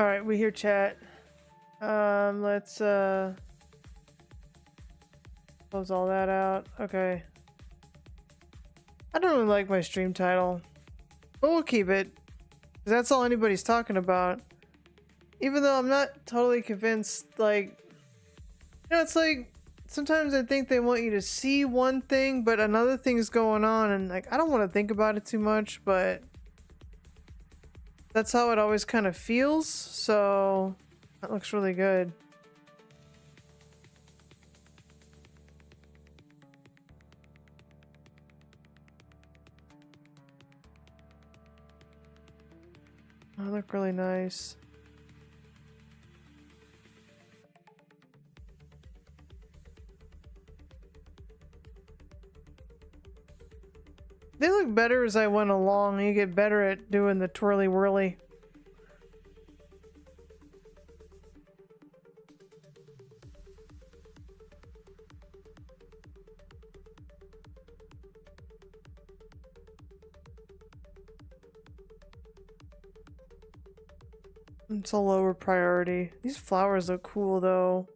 All right, we hear chat. Let's close all that out. Okay. I don't really like my stream title, but we'll keep it, 'cause that's all anybody's talking about. Even though I'm not totally convinced, like, it's like sometimes I think they want you to see one thing, but another thing's going on, and like I don't want to think about it too much, but that's how it always kind of feels. So that looks really good. They look really nice. They look better as I went along. You get better at doing the twirly whirly. It's a lower priority. These flowers look cool though.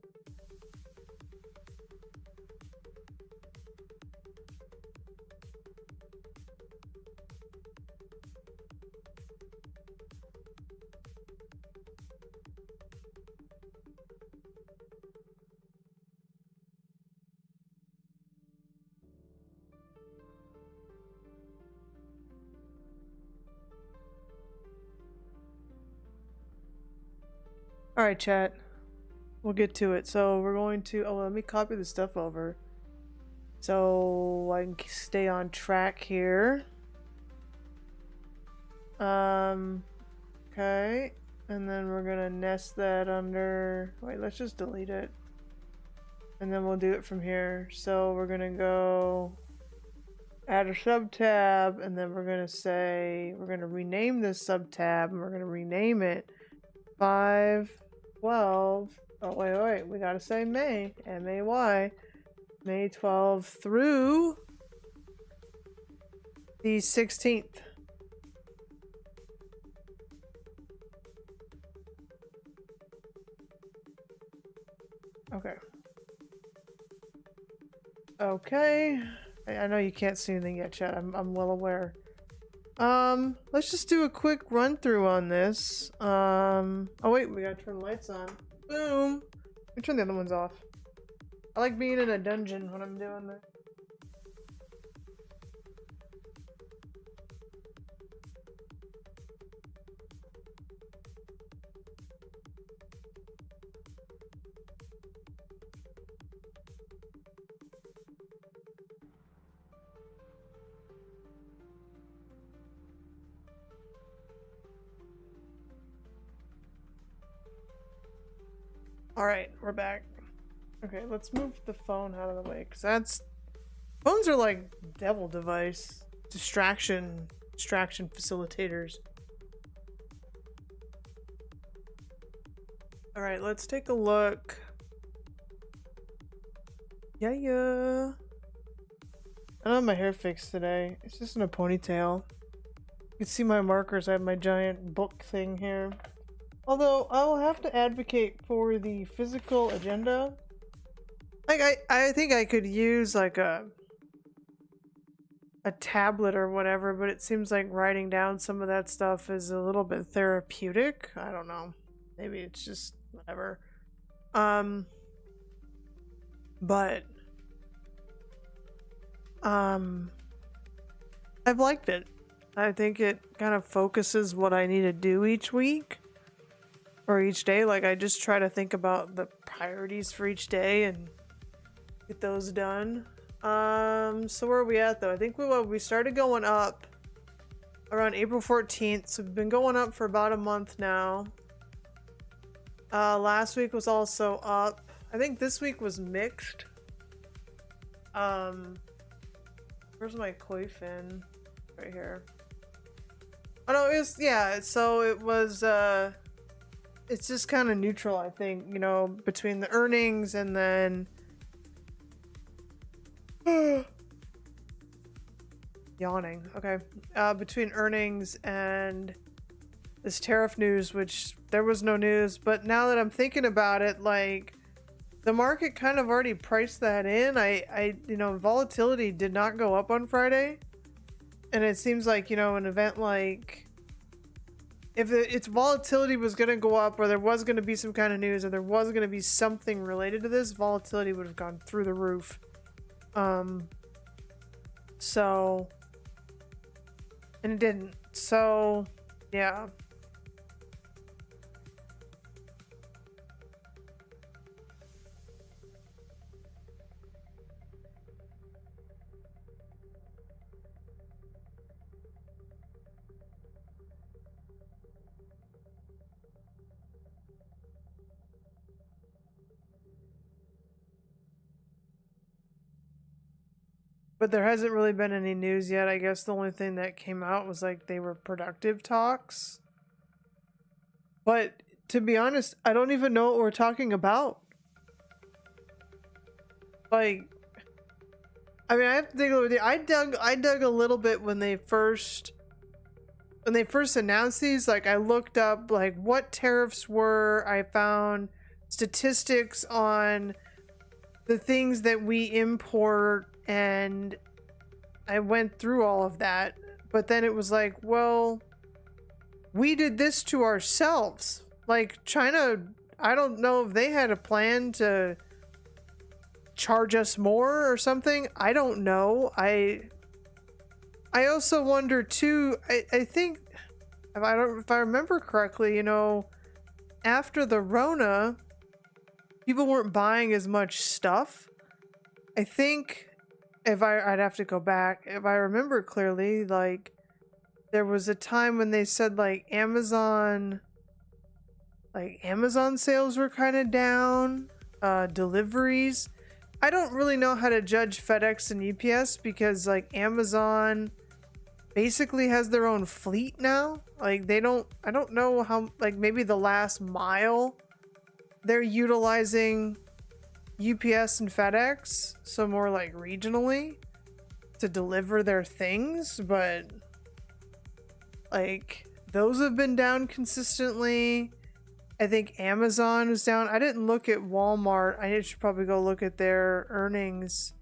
Alright, chat. We'll get to it. So we're going to... Oh, let me copy the stuff over, so I can stay on track here. Okay. And then we're gonna nest that under... Wait, let's just delete it. And then we'll do it from here. So we're gonna go... add a sub-tab, and then we're gonna say... We're gonna rename this sub-tab, and we're gonna rename it 5/12... Oh, wait, we gotta say May. M-A-Y. May 12 through the 16th. Okay. Okay. I know you can't see anything yet, chat. I'm well aware. Let's just do a quick run through on this. Oh wait, we gotta turn the lights on. Boom! We turn the other ones off. I like being in a dungeon when I'm doing this. Alright, we're back. Okay, let's move the phone out of the way, because that's... Phones are like devil device. Distraction facilitators. Alright, let's take a look. Yeah. I don't have my hair fixed today. It's just in a ponytail. You can see my markers. I have my giant book thing here. Although, I will have to advocate for the physical agenda. Like, I think I could use, like, a tablet or whatever, but it seems like writing down some of that stuff is a little bit therapeutic. I don't know. Maybe it's just whatever. But... I've liked it. I think it kind of focuses what I need to do each week. Or each day. Like, I just try to think about the priorities for each day and get those done. So where are we at though? I think we started going up around April 14th, so we've been going up for about a month now. Last week was also up. I think this week was mixed. Where's my koi fin? Right here. Oh no, it was, yeah, so it was, it's just kind of neutral, I think, you know, between the earnings and then... Yawning. Okay. Between earnings and this tariff news, which there was no news, but now that I'm thinking about it, like the market kind of already priced that in. You know, volatility did not go up on Friday, and it seems like, you know, an event like, if its volatility was going to go up, or there was going to be some kind of news, or there was going to be something related to this, volatility would have gone through the roof. So, and it didn't. So, yeah. But there hasn't really been any news yet. I guess the only thing that came out was like they were productive talks. But to be honest, I don't even know what we're talking about. Like, I mean, I have to dig a little bit. I dug a little bit when they first announced these. Like, I looked up like what tariffs were. I found statistics on the things that we import, and I went through all of that. But then it was like, well, we did this to ourselves. Like, China, I don't know if they had a plan to charge us more or something. I don't know. I also wonder too, I think if I remember correctly, you know, after the Rona, people weren't buying as much stuff. I think I'd have to go back. If I remember clearly, like there was a time when they said like Amazon sales were kind of down, deliveries. I don't really know how to judge FedEx and UPS because like Amazon basically has their own fleet now. Like I don't know how, like maybe the last mile they're utilizing UPS and FedEx, so more like regionally to deliver their things, but like those have been down consistently. I think Amazon was down. I didn't look at Walmart. I should probably go look at their earnings.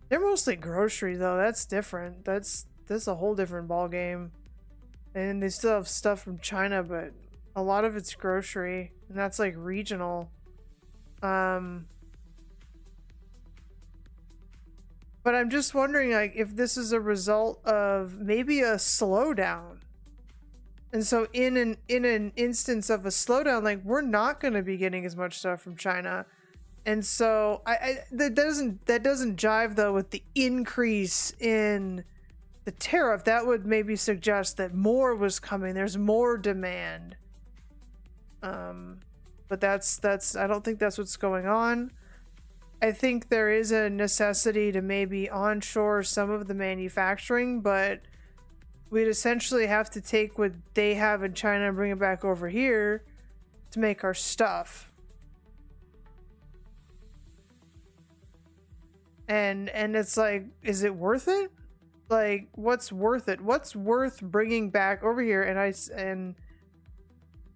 They're mostly grocery though. That's different. That's a whole different ball game. And they still have stuff from China, but a lot of it's grocery, and that's like regional. But I'm just wondering, like, if this is a result of maybe a slowdown. And so in an instance of a slowdown, like we're not going to be getting as much stuff from China. And so that doesn't jive though with the increase in the tariff. That would maybe suggest that more was coming. There's more demand. But that's I don't think that's what's going on. I think there is a necessity to maybe onshore some of the manufacturing, but we'd essentially have to take what they have in China and bring it back over here to make our stuff. And it's like, is it worth it? Like, what's worth it? What's worth bringing back over here? And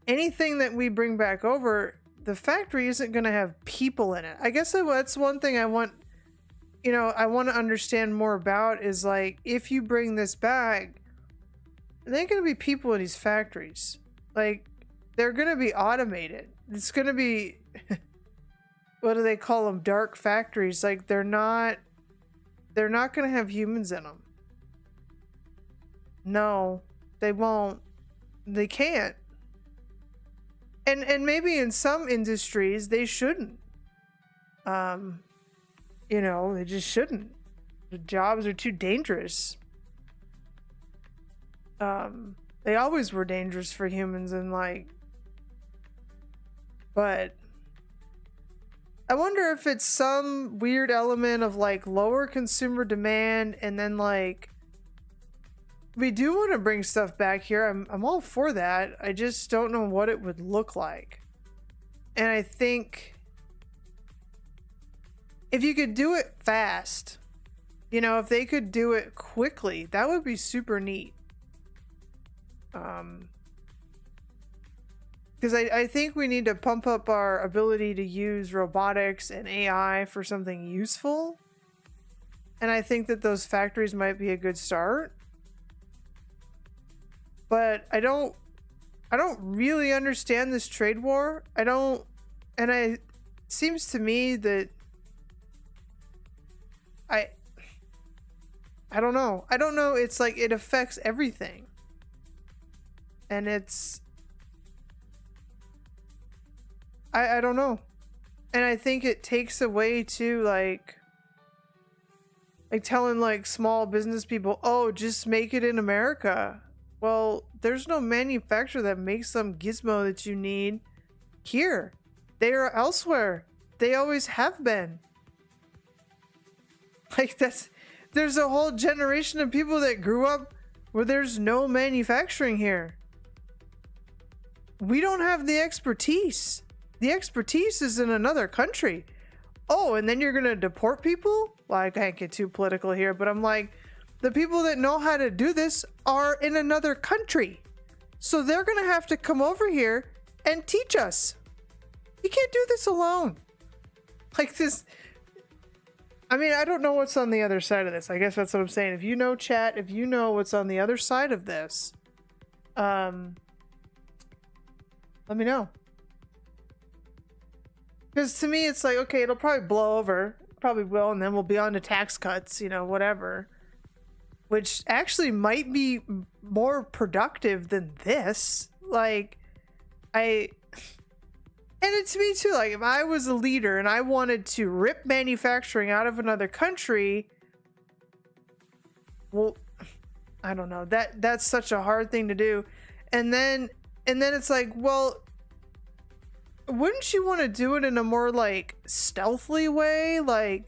anything that we bring back over, the factory isn't going to have people in it. I guess that's one thing I want, you know, I want to understand more about is like, if you bring this back, there ain't going to be people in these factories. Like, they're going to be automated. It's going to be, what do they call them? Dark factories. Like, they're not going to have humans in them. No, they won't. They can't. And maybe in some industries they shouldn't. You know, they just shouldn't. The jobs are too dangerous. They always were dangerous for humans, and like, but I wonder if it's some weird element of like lower consumer demand, and then like we do want to bring stuff back here. I'm all for that. I just don't know what it would look like. And I think if you could do it fast, you know, if they could do it quickly, that would be super neat. because I think we need to pump up our ability to use robotics and AI for something useful. And I think that those factories might be a good start. But I don't really understand this trade war. It seems to me that I don't know. I don't know. It's like it affects everything. And it's I don't know. And I think it takes away to like telling like small business people, oh, just make it in America. Well, there's no manufacturer that makes some gizmo that you need here. They are elsewhere. They always have been. Like there's a whole generation of people that grew up where there's no manufacturing here. We don't have the expertise. The expertise is in another country. Oh, and then you're gonna deport people? Well, I can't get too political here, but I'm like, the people that know how to do this are in another country. So they're gonna have to come over here and teach us. You can't do this alone. Like this. I mean, I don't know what's on the other side of this. I guess that's what I'm saying. If you know, chat, if you know what's on the other side of this, let me know. Because to me, it's like, okay, it'll probably blow over. Probably will, and then we'll be on to tax cuts, you know, whatever. Which actually might be more productive than this. Like, and it's me too, like, if I was a leader and I wanted to rip manufacturing out of another country, well, I don't know. That's such a hard thing to do. And then it's like, well, wouldn't you want to do it in a more like stealthily way? Like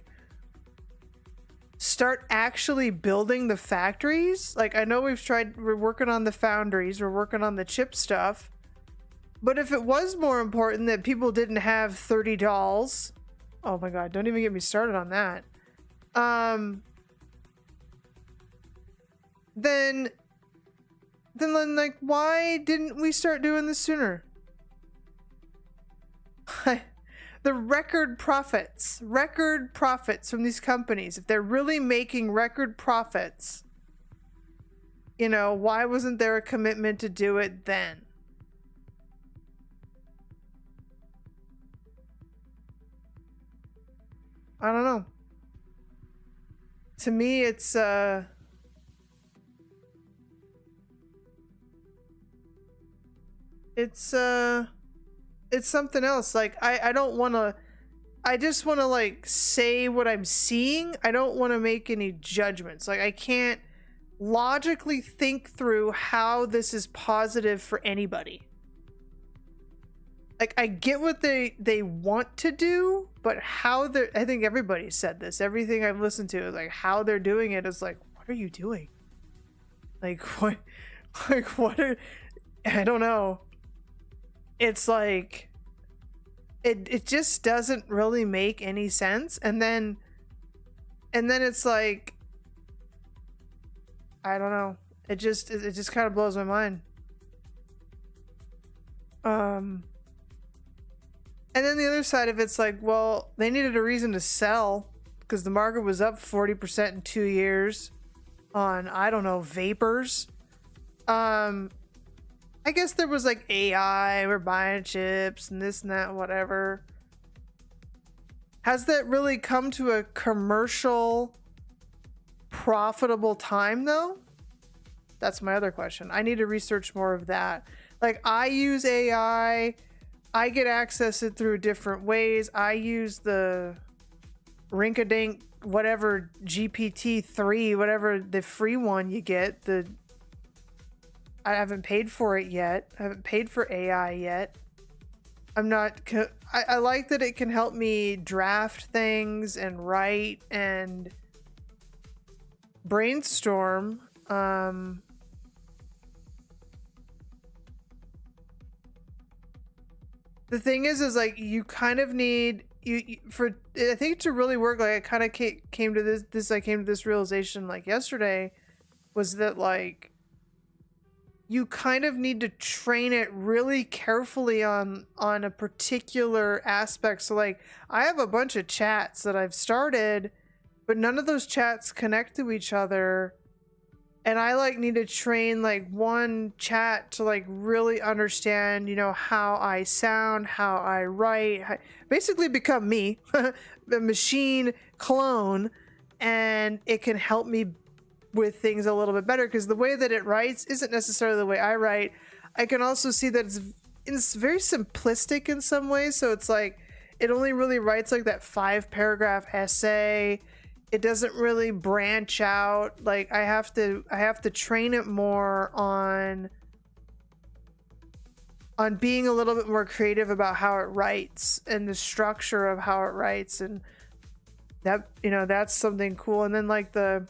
start actually building the factories? Like I know we're working on the foundries, we're working on the chip stuff. But if it was more important that people didn't have 30 dolls, oh my god, don't even get me started on that. Then like why didn't we start doing this sooner? The record profits from these companies, if they're really making record profits, you know, why wasn't there a commitment to do it then? I don't know. To me, it's something else. Like I don't want to, I just want to like say what I'm seeing. I don't want to make any judgments. Like I can't logically think through how this is positive for anybody. Like I get what they want to do, but how they're, I think everybody said this, everything I've listened to is like how they're doing it is like, what are you doing? Like what I don't know. It's like it just doesn't really make any sense. And then it's like, I don't know. It just kind of blows my mind. And then the other side of it's like, well, they needed a reason to sell because the market was up 40% in 2 years on, I don't know, vapors. I guess there was like AI, we're buying chips and this and that, whatever. Has that really come to a commercial profitable time though? That's my other question. I need to research more of that. Like I use AI, I get access it through different ways. I use the Rinkadink, whatever GPT-3, whatever the free one you get. I haven't paid for it yet. I haven't paid for AI yet. I'm not. I like that it can help me draft things and write and brainstorm. The thing is like you kind of need for I think to really work. Like I kind of came to this realization like yesterday, was that like you kind of need to train it really carefully on a particular aspect. So like I have a bunch of chats that I've started, but none of those chats connect to each other. And I like need to train like one chat to like really understand, you know, how I sound, how I write, basically become me, the machine clone, and it can help me with things a little bit better, because the way that it writes isn't necessarily the way I write. I can also see that it's very simplistic in some ways. So it's like it only really writes like that 5-paragraph essay. It doesn't really branch out. Like I have to train it more on being a little bit more creative about how it writes and the structure of how it writes, and that, you know, that's something cool. And then like the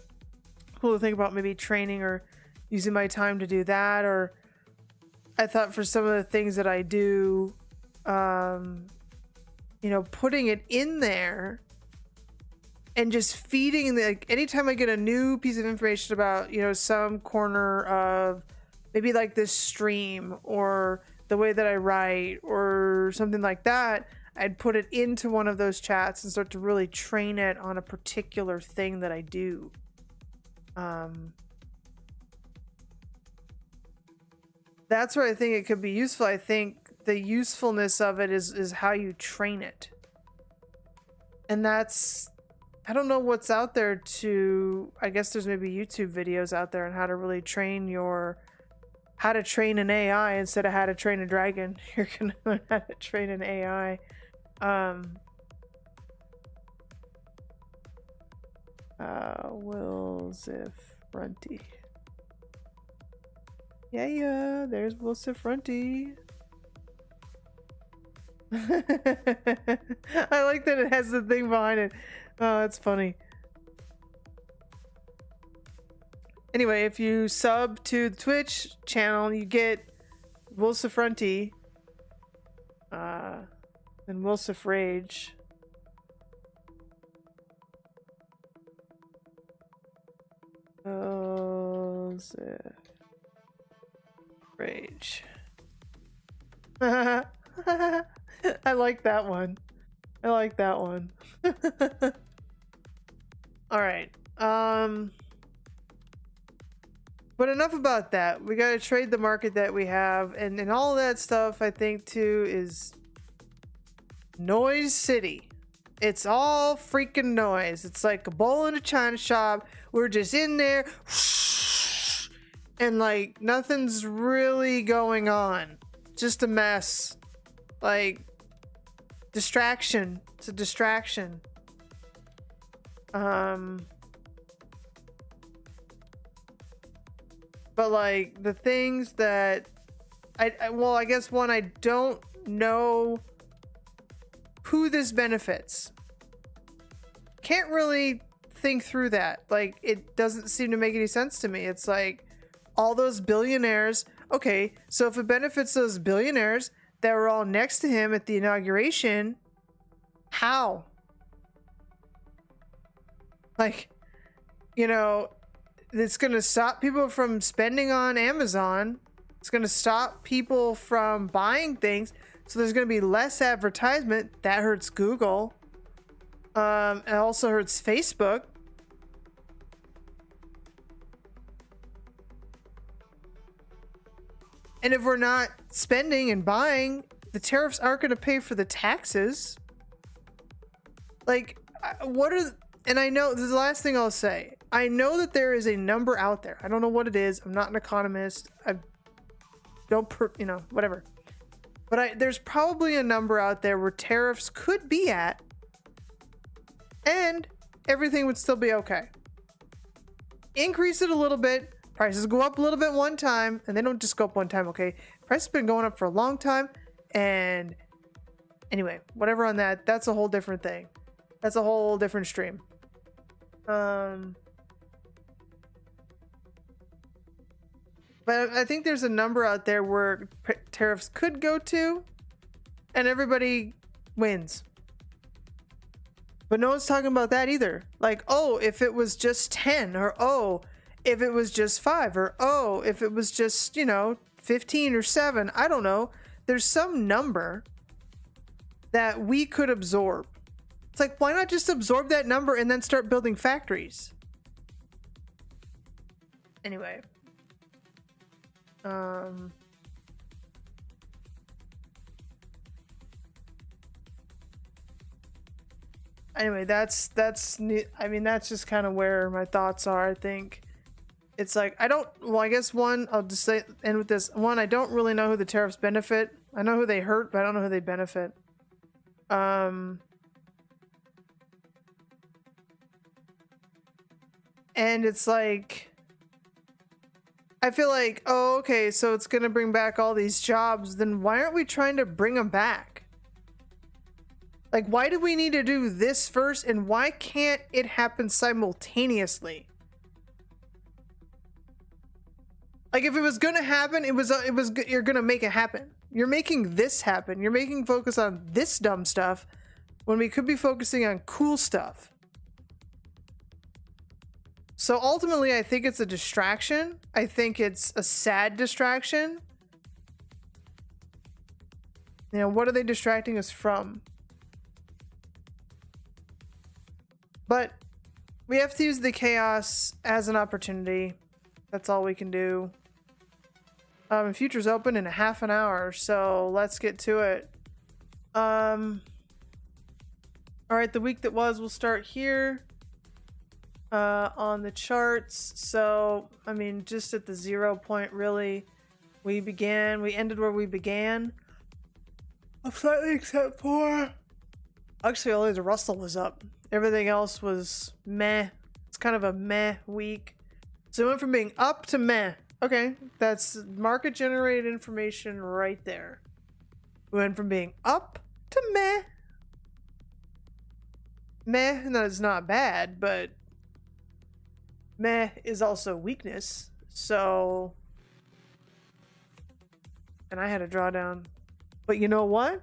cool thing about maybe training or using my time to do that, or I thought for some of the things that I do, you know, putting it in there and just feeding the, like anytime I get a new piece of information about, you know, some corner of maybe like this stream or the way that I write or something like that, I'd put it into one of those chats and start to really train it on a particular thing that I do. That's where I think it could be useful. I think the usefulness of it is how you train it. And that's, I don't know what's out there to, I guess there's maybe YouTube videos out there on how to really train how to train an AI instead of how to train a dragon. You're gonna learn how to train an AI. Wilsifrunty. Yeah, there's Wilsifrunty. I like that it has the thing behind it. Oh, that's funny. Anyway, if you sub to the Twitch channel, you get Wilsifrunty, and Wilsifrage. Rage. I like that one. I like that one. All right. But enough about that. We got to trade the market that we have, and all of that stuff, I think too, is Noise City. It's all freaking noise. It's like a bowl in a china shop. We're just in there and like nothing's really going on. Just a mess. Like distraction. It's a distraction. But like the things that I guess one, I don't know who this benefits. Can't really think through that. Like it doesn't seem to make any sense to me. It's like all those billionaires. Okay, so if it benefits those billionaires that were all next to him at the inauguration, how? Like, you know, it's going to stop people from spending on Amazon. It's going to stop people from buying things. So there's going to be less advertisement. That hurts Google. It also hurts Facebook. And if we're not spending and buying, the tariffs aren't going to pay for the taxes. Like, what are... And I know, this is the last thing I'll say. I know that there is a number out there. I don't know what it is. I'm not an economist. I don't, you know, whatever. But there's probably a number out there where tariffs could be at, and everything would still be okay. Increase it a little bit. Prices go up a little bit one time, and they don't just go up one time, okay? Prices have been going up for a long time, and anyway, whatever on that. That's a whole different thing. That's a whole different stream. But I think there's a number out there where tariffs could go to, and everybody wins. But no one's talking about that either. Like, oh, if it was just 10, or oh, if it was just 5, or oh, if it was just, you know, 15 or 7, I don't know. There's some number that we could absorb. It's like, why not just absorb that number and then start building factories? Anyway. Anyway, that's I mean, that's just kind of where my thoughts are. I think it's like, well, I guess one, I'll just say, end with this one, I don't really know who the tariffs benefit. I know who they hurt, but I don't know who they benefit. And it's like, I feel like, oh, okay, so it's gonna bring back all these jobs, then why aren't we trying to bring them back? Like, why do we need to do this first, and why can't it happen simultaneously? Like, if it was gonna happen, you're gonna make it happen. You're making this happen. You're making focus on this dumb stuff when we could be focusing on cool stuff. So ultimately, I think it's a distraction. I think it's a sad distraction. You know, what are they distracting us from? But we have to use the chaos as an opportunity. That's all we can do. Future's open in a half an hour, so let's get to it. All right, the week that was, we'll start here on the charts. So, I mean, just at the 0 point, really, we ended where we began. Slightly, except for, actually, only the Russell was up. Everything else was meh. It's kind of a meh week. So it went from being up to meh. Okay, that's market generated information right there. We went from being up to meh. Meh, that is not bad, but meh is also weakness. So, and I had a drawdown. But you know what?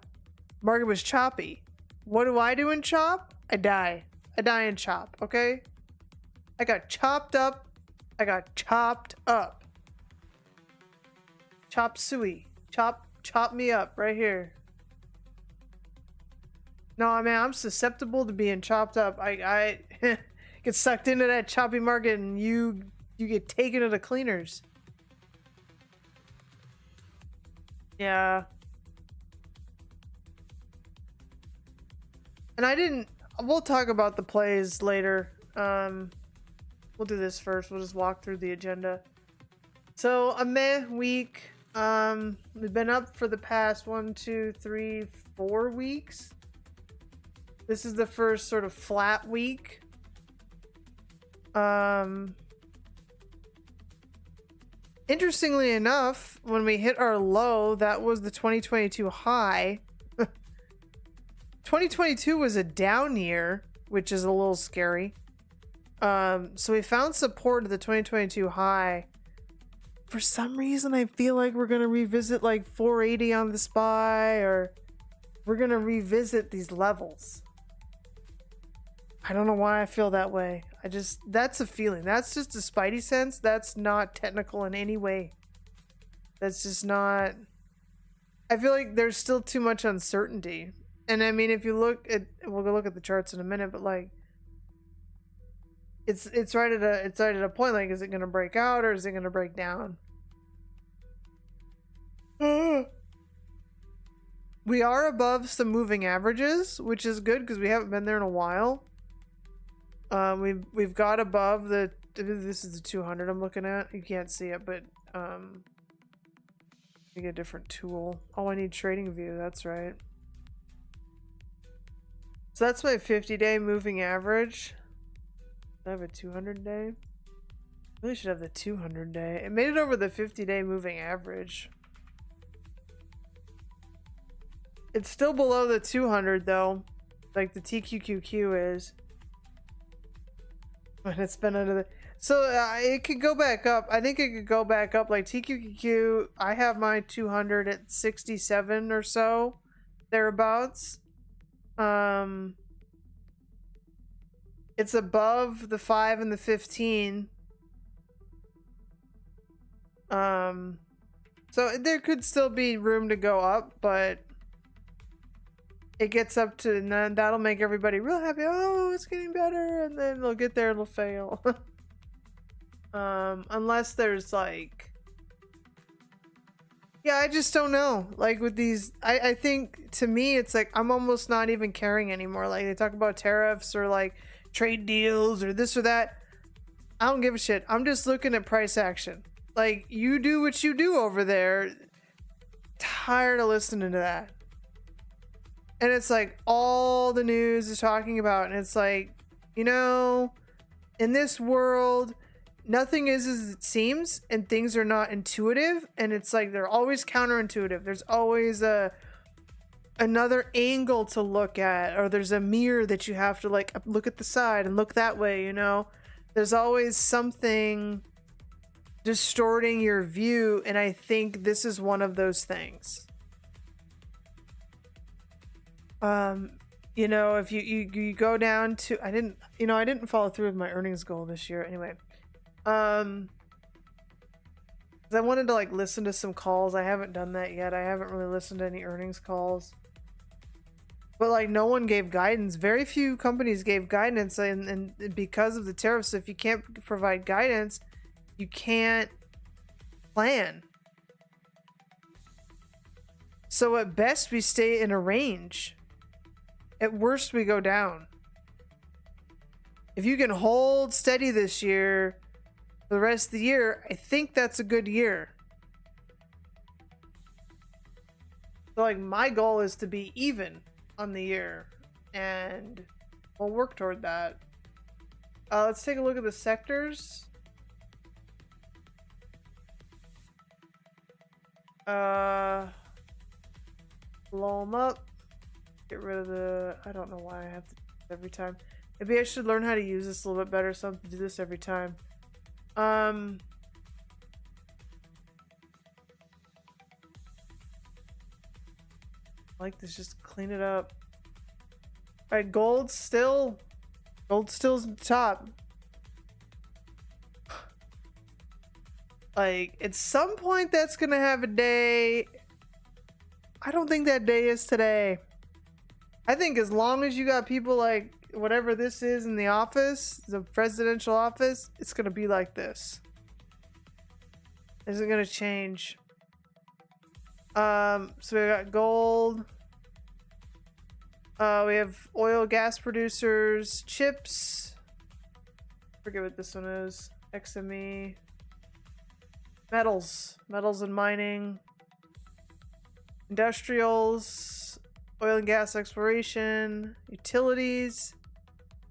Market was choppy. What do I do in chop? I die. I die in chop, okay? I got chopped up. I got chopped up. Chop suey. Chop me up right here. No, I mean, I'm susceptible to being chopped up. I get sucked into that choppy market, and you get taken to the cleaners. Yeah. And we'll talk about the plays later. We'll do this first. We'll just walk through the agenda. So, a meh week. We've been up for the past 1, 2, 3, 4 weeks. This is the first sort of flat week. Interestingly enough, when we hit our low, that was the 2022 high. 2022 was a down year, which is a little scary. So we found support at the 2022 high. For some reason, I feel like we're going to revisit like 480 on the SPY, or we're going to revisit these levels. I don't know why I feel that way. That's a feeling. That's just a spidey sense. That's not technical in any way. That's just not, I feel like there's still too much uncertainty. And I mean, if you look at, we'll go look at the charts in a minute, but like, it's right at a point, like, is it going to break out or is it going to break down? We are above some moving averages, which is good because we haven't been there in a while. We've got above the, this is the 200 I'm looking at. You can't see it, but get a different tool. Oh, I need trading view. That's right. So that's my 50-day moving average. I have a 200-day. Really should have the 200-day. It made it over the 50-day moving average. It's still below the 200 though, like the TQQQ is. But it's been under the, so it could go back up. I think it could go back up like TQQQ. I have my 200 at 67 or so, thereabouts. It's above the 5 and the 15. So there could still be room to go up, but it gets up to, and then that'll make everybody real happy. Oh, it's getting better, and then they'll get there and it'll fail. Unless there's like, yeah, I just don't know. Like with these, I think to me, it's like I'm almost not even caring anymore. Like they talk about tariffs or like trade deals or this or that. I don't give a shit. I'm just looking at price action. Like you do what you do over there. Tired of listening to that. And it's like all the news is talking about, and it's like, you know, in this world, nothing is as it seems, and things are not intuitive, and it's like they're always counterintuitive. There's always another angle to look at, or there's a mirror that you have to like look at the side and look that way, you know. There's always something distorting your view, and I think this is one of those things. You know, if you go down to, I didn't follow through with my earnings goal this year anyway. 'Cause I wanted to like listen to some calls. I haven't done that yet. I haven't really listened to any earnings calls. But like no one gave guidance. Very few companies gave guidance, and because of the tariffs, if you can't provide guidance, you can't plan. So at best we stay in a range. At worst we go down. If you can hold steady this year for the rest of the year, I think that's a good year. So like my goal is to be even on the year, and we'll work toward that. Let's take a look at the sectors. Blow them up. Get rid of the, I don't know why I have to do this every time. Maybe I should learn how to use this a little bit better, so I have to do this every time. Like this, just clean it up. Alright, gold still's at the top. Like, at some point that's gonna have a day. I don't think that day is today. I think as long as you got people like whatever this is in the office, the presidential office, it's gonna be like this. Isn't gonna change. So we got gold. We have oil, gas producers, chips. Forget what this one is. XME. Metals and mining. Industrials. Oil and gas exploration. Utilities.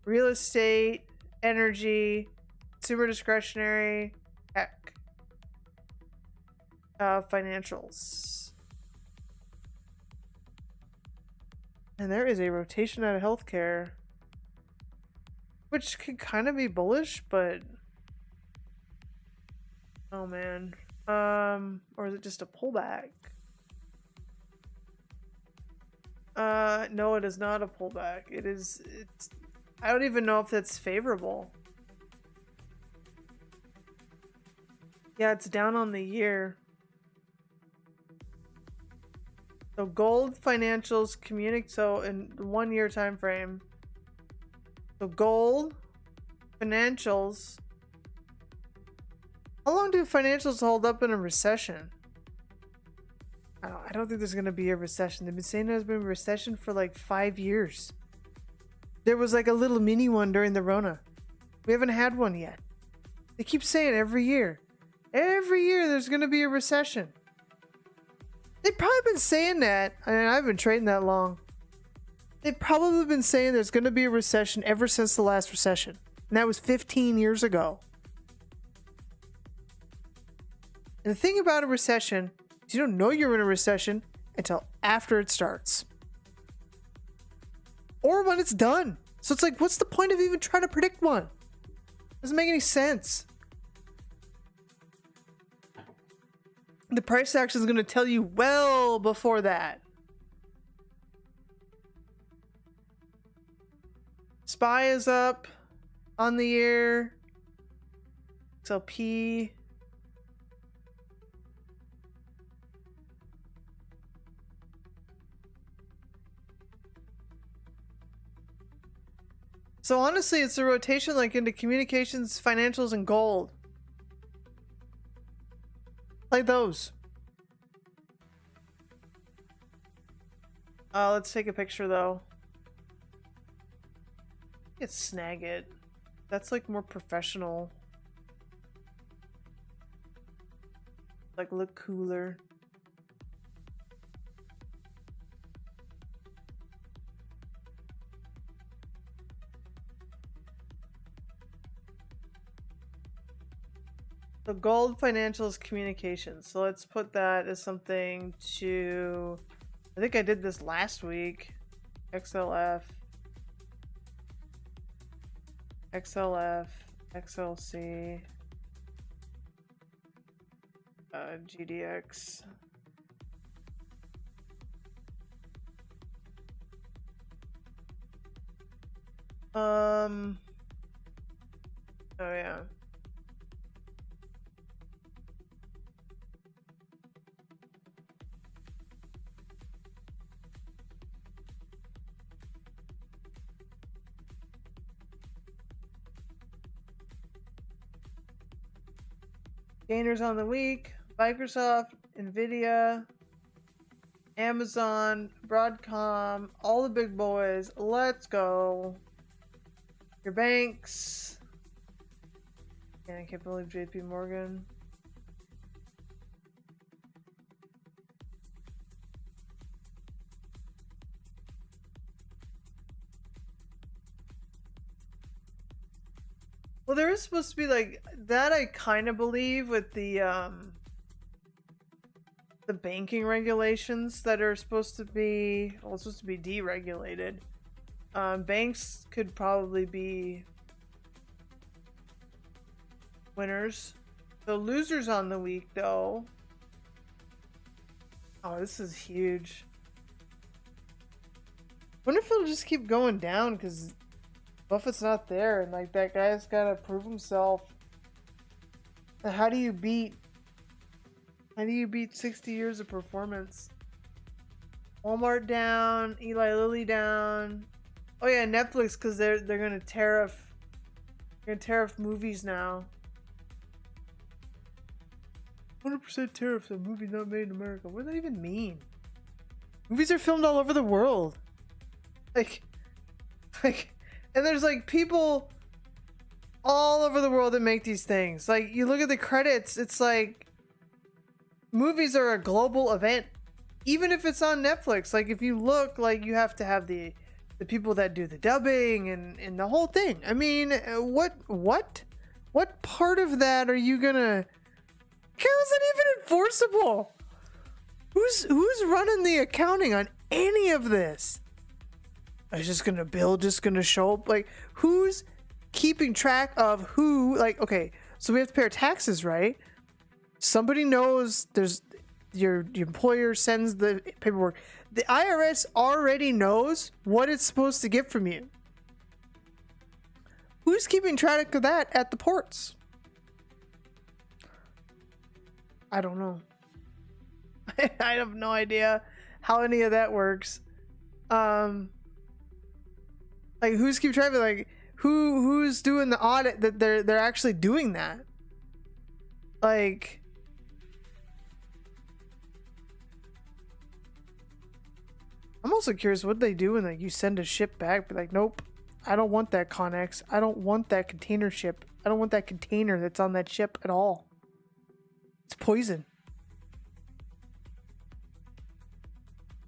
Real estate. Energy. Consumer discretionary. Tech. Financials. And there is a rotation out of healthcare, which could kind of be bullish, but oh man. Or is it just a pullback? No, it is not a pullback. It's I don't even know if that's favorable. Yeah, it's down on the year. So gold, financials, so in the 1 year time frame. So gold, financials. How long do financials hold up in a recession? I don't think there's gonna be a recession. They've been saying there's been a recession for like 5 years. There was like a little mini one during the Rona. We haven't had one yet. They keep saying every year there's gonna be a recession. They've probably been saying that. I mean, I've been trading that long. They've probably been saying there's going to be a recession ever since the last recession. And that was 15 years ago. And the thing about a recession is you don't know you're in a recession until after it starts. Or when it's done. So it's like, what's the point of even trying to predict one? Doesn't make any sense. The price action is going to tell you well before that. SPY is up on the year. XLP. So honestly, it's a rotation like into communications, financials, and gold. Like those. Let's take a picture though. Let's snag it. That's like more professional. Like look cooler. So gold financials communications. So let's put that as something to, I think I did this last week. XLF, XLF, XLC, GDX. Oh yeah. Gainers on the week, Microsoft, Nvidia, Amazon, Broadcom, all the big boys. Let's go. Your banks. And I can't believe JP Morgan. Well, there is supposed to be like that. I kind of believe with the banking regulations that are supposed to be, well, it's supposed to be deregulated. Banks could probably be winners. The losers on the week, though. Oh, this is huge. Wonder if it'll just keep going down because Buffett's not there, and like that guy's gotta prove himself. How do you beat 60 years of performance? Walmart down, Eli Lilly down. Oh yeah, Netflix, because they're gonna tariff movies now. 100% tariffs on movies not made in America. What does that even mean? Movies are filmed all over the world. Like, and there's like people all over the world that make these things. Like, you look at the credits, it's like movies are a global event, even if it's on Netflix. Like, if you look, like, you have to have the people that do the dubbing and the whole thing. I mean, what part of that are you gonna? How is that even enforceable? Who's running the accounting on any of this? Is just gonna show up? Like, who's keeping track of who? Like, okay, so we have to pay our taxes, right? Somebody knows there's your employer sends the paperwork. The IRS already knows what it's supposed to get from you. Who's keeping track of that at the ports? I don't know. I have no idea how any of that works. Like, who's keeping track of, like, who's doing the audit that they're actually doing that? Like, I'm also curious what they do when, like, you send a ship back, be like, nope, I don't want that Connex. I don't want that container ship. I don't want that container that's on that ship at all. It's poison.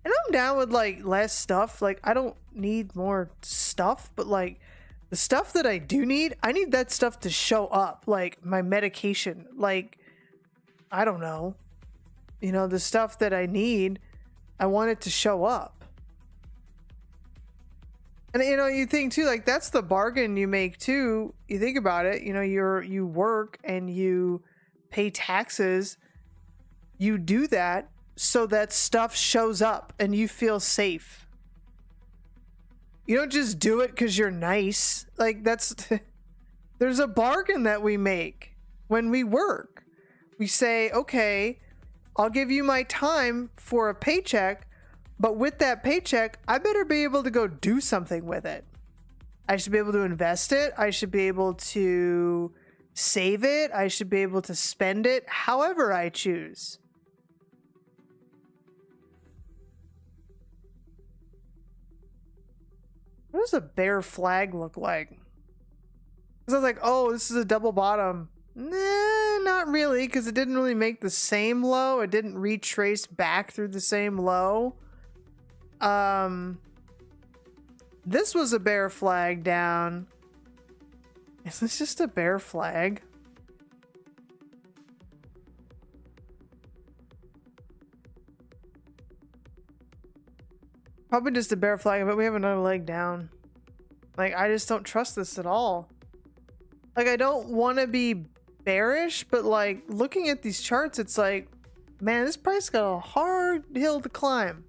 And I'm down with, like, less stuff. Like, I don't need more stuff, but, like, the stuff that I do need, I need that stuff to show up. Like, my medication. Like, I don't know. You know, the stuff that I need, I want it to show up. And, you know, you think, too, like, that's the bargain you make, too. You think about it. You know, you work and you pay taxes. You do that so that stuff shows up and you feel safe. You don't just do it because you're nice. Like, that's there's a bargain that we make when we work. We say, okay, I'll give you my time for a paycheck, but with that paycheck, I better be able to go do something with it. I should be able to invest it. I should be able to save it. I should be able to spend it however I choose. What does a bear flag look like? Because I was like, oh, this is a double bottom. Nah, not really, because it didn't really make the same low. It didn't retrace back through the same low. This was a bear flag down. Is this just a bear flag? Probably just a bear flag, but we have another leg down. Like, I just don't trust this at all. Like, I don't want to be bearish, but like, looking at these charts, it's like, man, this price got a hard hill to climb.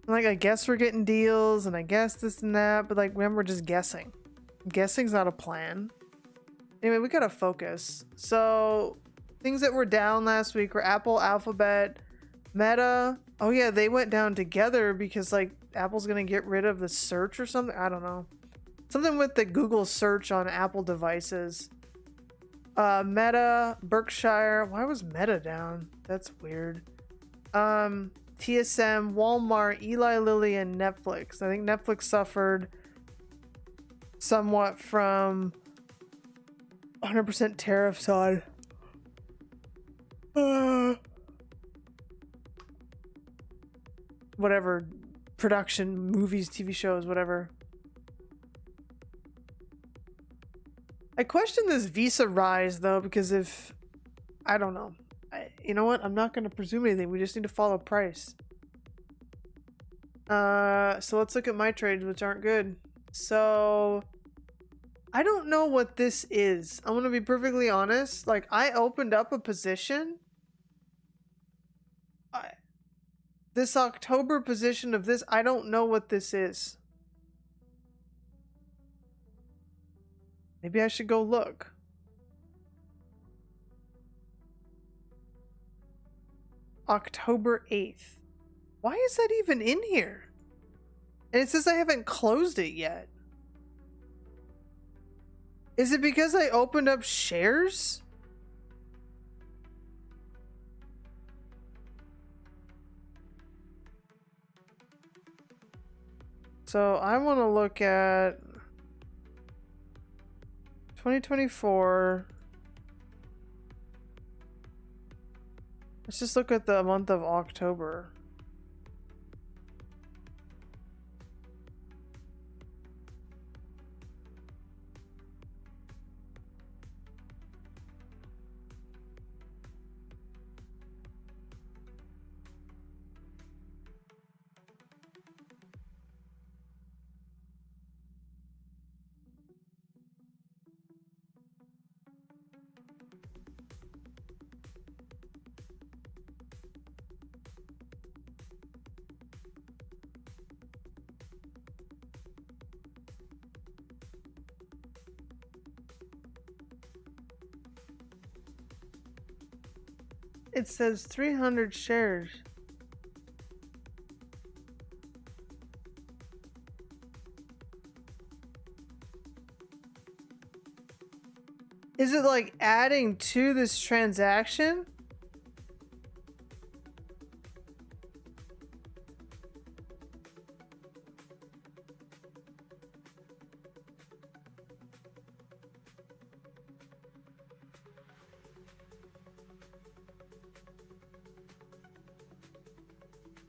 Like, I guess we're getting deals, and I guess this and that, but like, remember, we're just guessing. Guessing's not a plan. Anyway, we gotta focus. So, things that were down last week were Apple, Alphabet, Meta. Oh yeah, they went down together because like Apple's gonna get rid of the search or something. I don't know. Something with the Google search on Apple devices. Meta, Berkshire. Why was Meta down? That's weird. TSM, Walmart, Eli Lilly, and Netflix. I think Netflix suffered somewhat from 100% tariffs on whatever production, movies, TV shows, whatever. I question this Visa rise though, because if I don't know, you know what? I'm not going to presume anything. We just need to follow price. So let's look at my trades, which aren't good. So I don't know what this is. I'm going to be perfectly honest. Like, I opened up a position. This October position of this, I don't know what this is. Maybe I should go look. October 8th. Why is that even in here? And it says I haven't closed it yet. Is it because I opened up shares? So I want to look at 2024. Let's just look at the month of October. It says 300 shares. Is it like adding to this transaction?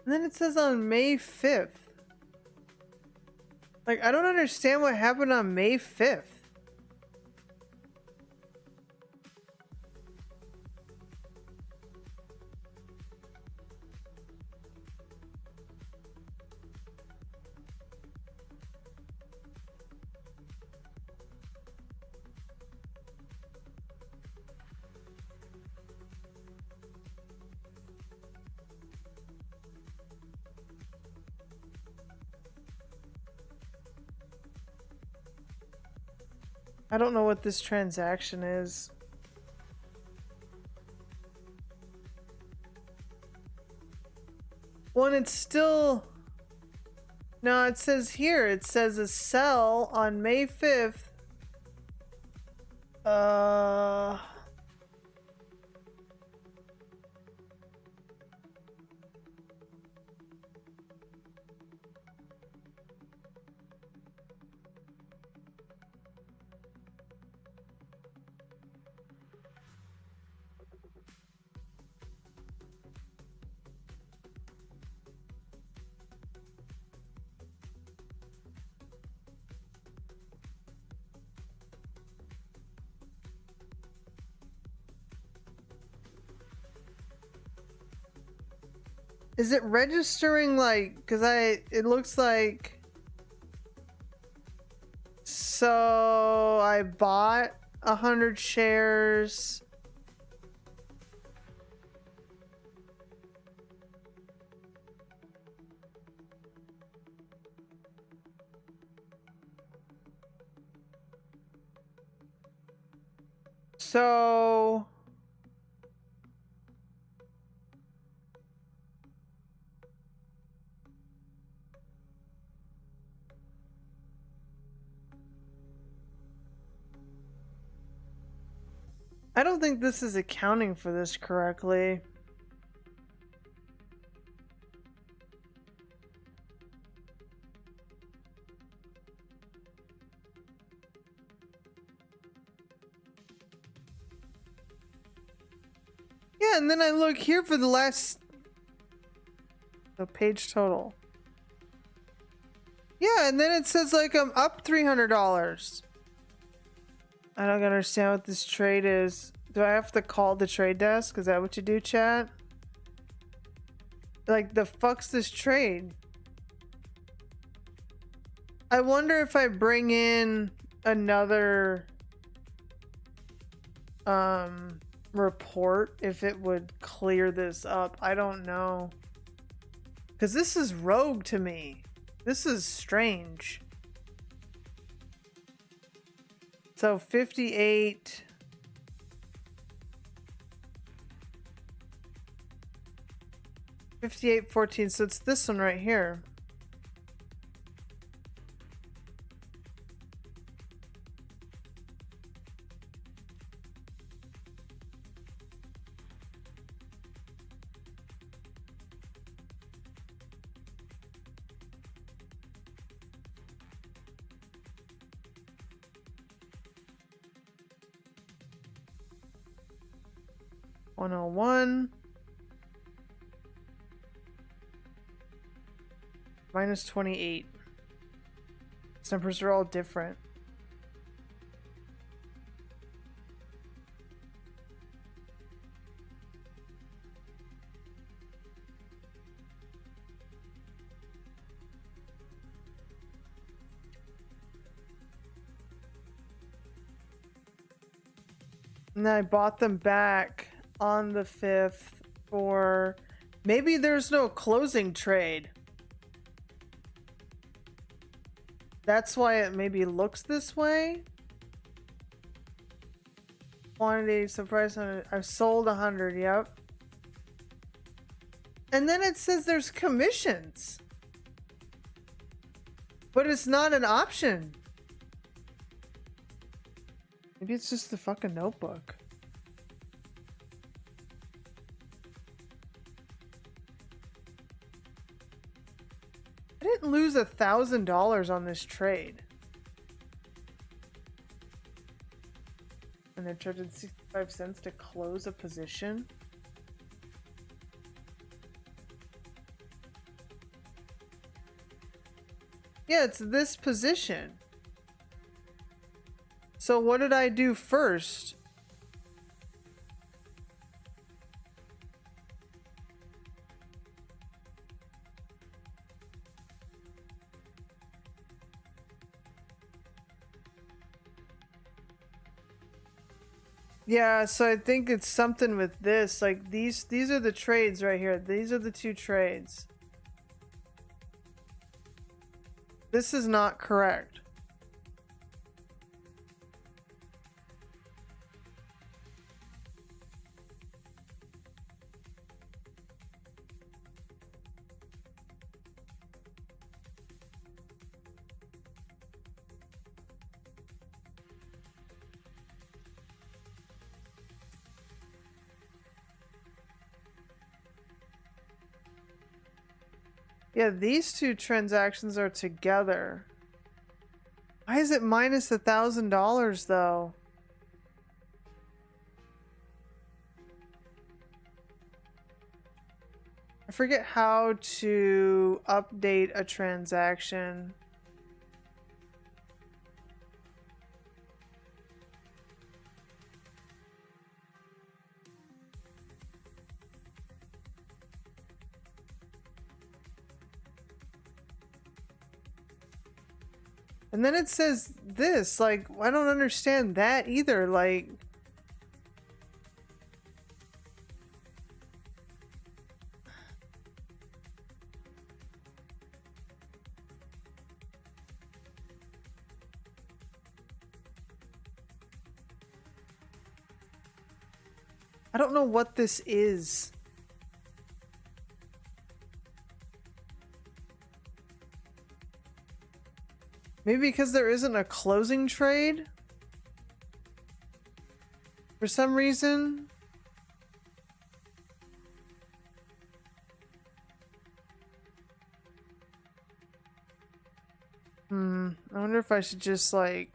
And then it says on May 5th. Like, I don't understand what happened on May 5th. I don't know what this transaction is. Well, and it's still No, it says here, it says a sell on May 5th. Is it registering like, it looks like, so I bought 100 shares. So I don't think this is accounting for this correctly. Yeah, and then I look here for the page total. Yeah, and then it says like I'm up $300. I don't understand what this trade is. Do I have to call the trade desk? Is that what you do, chat? Like, the fuck's this trade? I wonder if I bring in another report, if it would clear this up. I don't know. Because this is rogue to me. This is strange. So 58. $58.14, so it's this one right here. $101 minus 28. These numbers are all different. And I bought them back on the 5th for, maybe there's no closing trade. That's why it maybe looks this way. Quantity, so price on it. I've sold 100, yep. And then it says there's commissions. But it's not an option. Maybe it's just the fucking notebook. I didn't lose $1,000 on this trade. And they're charging 65 cents to close a position. Yeah, it's this position. So what did I do first? Yeah, so I think it's something with this. Like these are the trades right here. These are the two trades. This is not correct. Yeah, these two transactions are together. Why is it minus $1,000 though? I forget how to update a transaction. And then it says this, like, I don't understand that either, like... I don't know what this is. Maybe because there isn't a closing trade? For some reason? I wonder if I should just, like,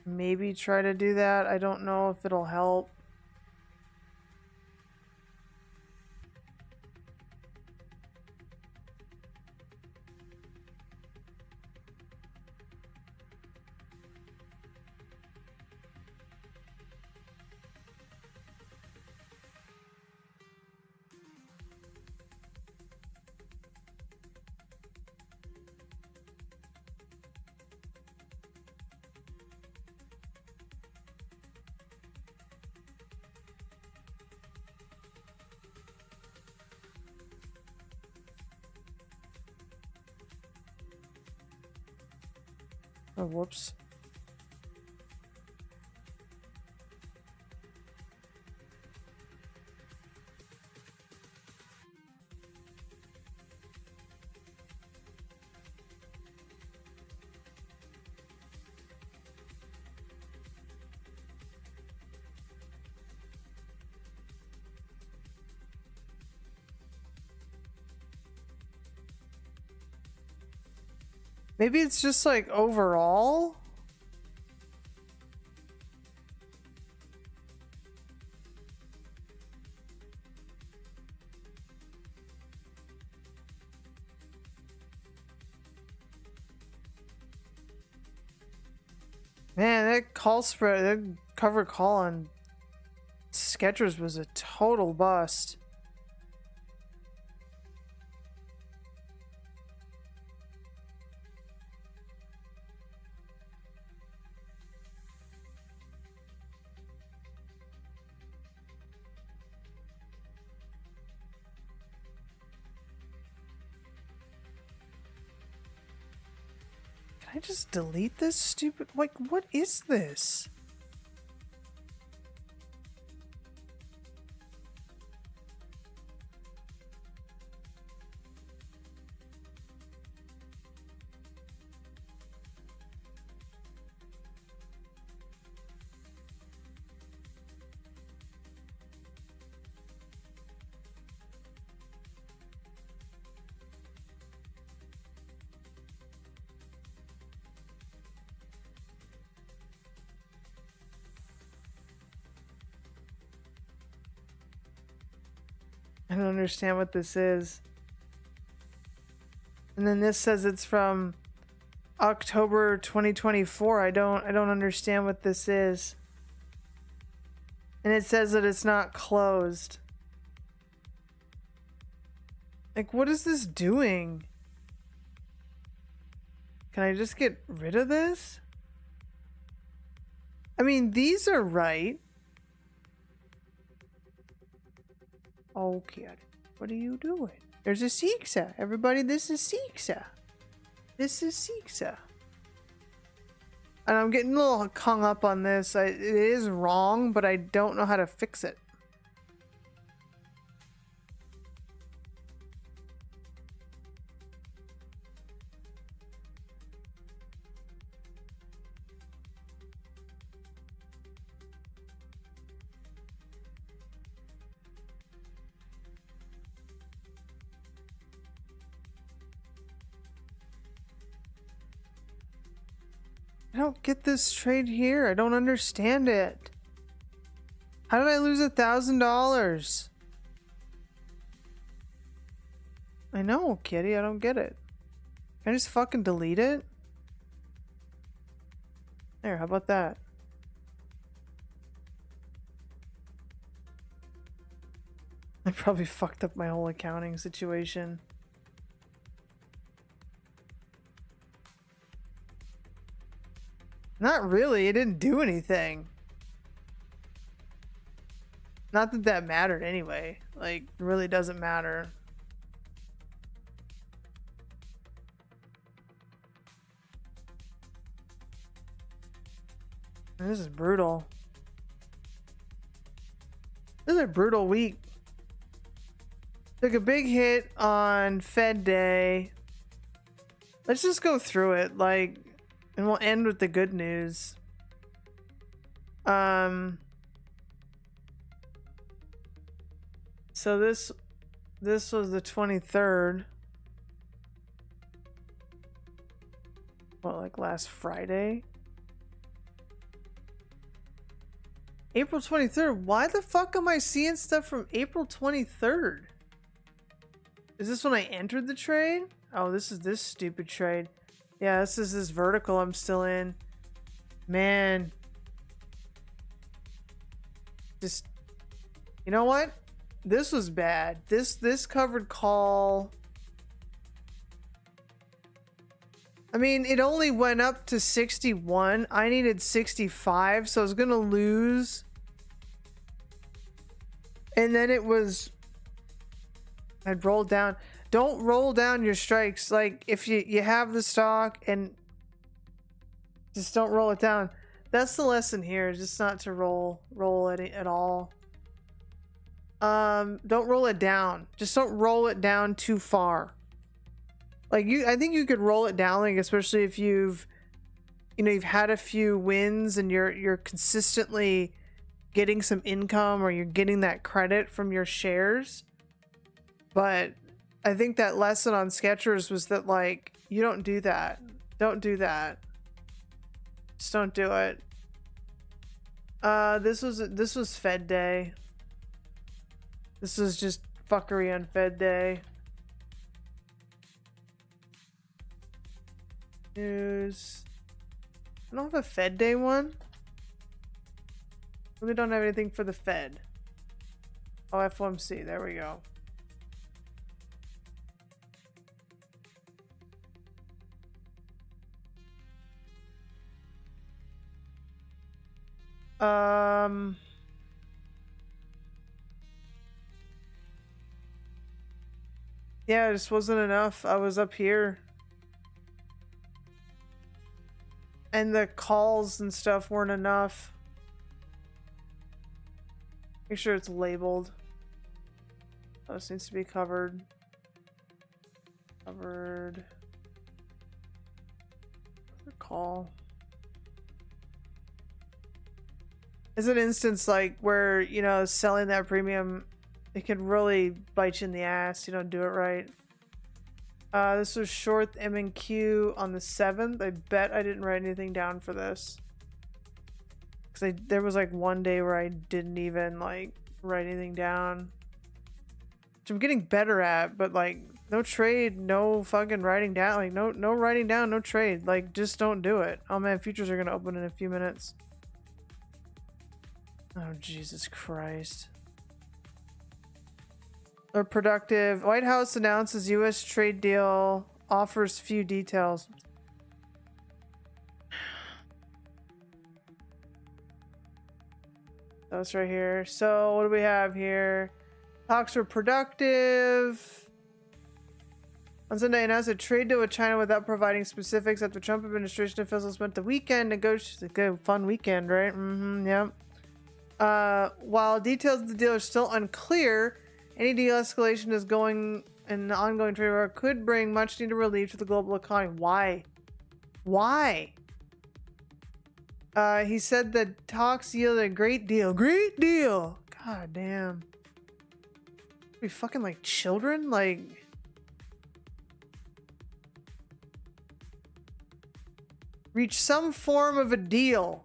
maybe try to do that. I don't know if it'll help. Oh, whoops. Maybe it's just, like, overall? Man, that call spread, that cover call on Skechers was a total bust. Can I just delete this stupid... Like, what is this? I don't understand what this is. And then this says it's from October 2024. I don't understand what this is. And it says that it's not closed. Like, what is this doing? Can I just get rid of this? I mean, these are right. Okay, what are you doing? There's a Siksa. Everybody, this is Siksa. This is Siksa. And I'm getting a little hung up on this. It is wrong, but I don't know how to fix it. don't get this trade here. I don't understand it. How did I lose $1,000? I know, kitty. I don't get it. Can I just fucking delete it? There, how about that? I probably fucked up my whole accounting situation. Not really. It didn't do anything. Not that that mattered anyway. Like, it really doesn't matter. This is brutal. This is a brutal week. Took a big hit on Fed Day. Let's just go through it, like, and we'll end with the good news. So this was the 23rd. What, like last Friday? April 23rd. Why the fuck am I seeing stuff from April 23rd? Is this when I entered the trade? Oh, this is this stupid trade. Yeah, this is this vertical I'm still in. Man. Just, you know what? This was bad. This covered call. I mean, it only went up to 61. I needed 65, so I was gonna lose. And then it was, I'd roll down. Don't roll down your strikes. Like, if you have the stock, and just don't roll it down. That's the lesson here, just not to roll it at all. Don't roll it down. Just don't roll it down too far. Like, I think you could roll it down, like, especially if you've had a few wins and you're consistently getting some income, or you're getting that credit from your shares. But I think that lesson on Skechers was that, like, you don't do that. Don't do that. Just don't do it. This was Fed Day. This was just fuckery on Fed Day. News. I don't have a Fed Day one. We don't have anything for the Fed. Oh, FOMC. There we go. Yeah, it just wasn't enough. I was up here. And the calls and stuff weren't enough. Make sure it's labeled. Oh, this needs to be covered. Covered. Call. Is an instance like where, selling that premium, it can really bite you in the ass. You don't do it right. This was short M&Q on the 7th. I bet I didn't write anything down for this. Because there was like one day where I didn't even like write anything down. Which I'm getting better at, but like no trade, no fucking writing down. Like no writing down, no trade. Like just don't do it. Oh man, futures are gonna open in a few minutes. Oh Jesus Christ. Or productive. White House announces U.S. trade deal, offers few details. That's right here. So what do we have here? Talks were productive. On Sunday, announced a trade deal with China without providing specifics after Trump administration officials spent the weekend negotiating. A good fun weekend, right? Yep. While details of the deal are still unclear, any de-escalation is going, and the ongoing trade war could bring much needed relief to the global economy. Why? Why? He said that talks yielded a great deal. Great deal! God damn. We fucking like children? Like... Reach some form of a deal.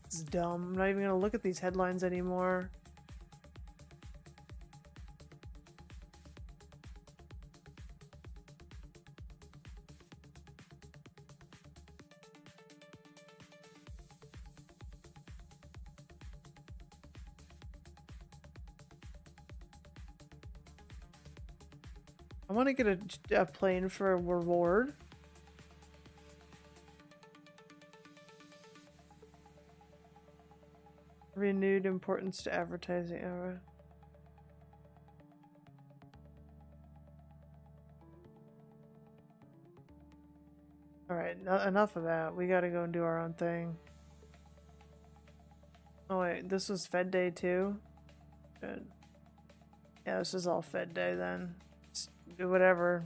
This is dumb. I'm not even gonna look at these headlines anymore. I want to get a plane for a reward. Renewed importance to advertising. Alright, enough of that. We gotta go and do our own thing. Oh wait, this was Fed Day too? Good. Yeah, this is all Fed Day then. Just do whatever.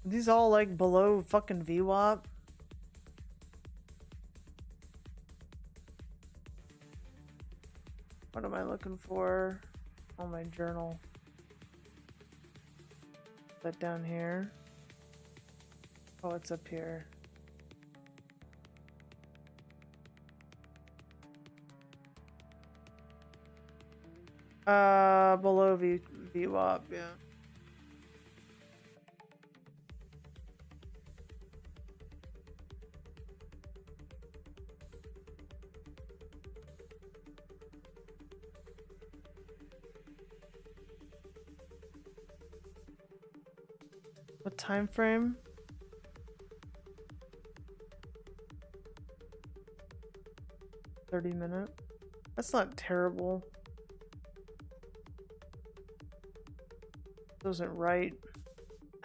Are these all like below fucking VWAP? What am I looking for? On my journal. Is that down here? Oh, it's up here. Below VWAP, yeah. What time frame? $30. That's not terrible. Wasn't right.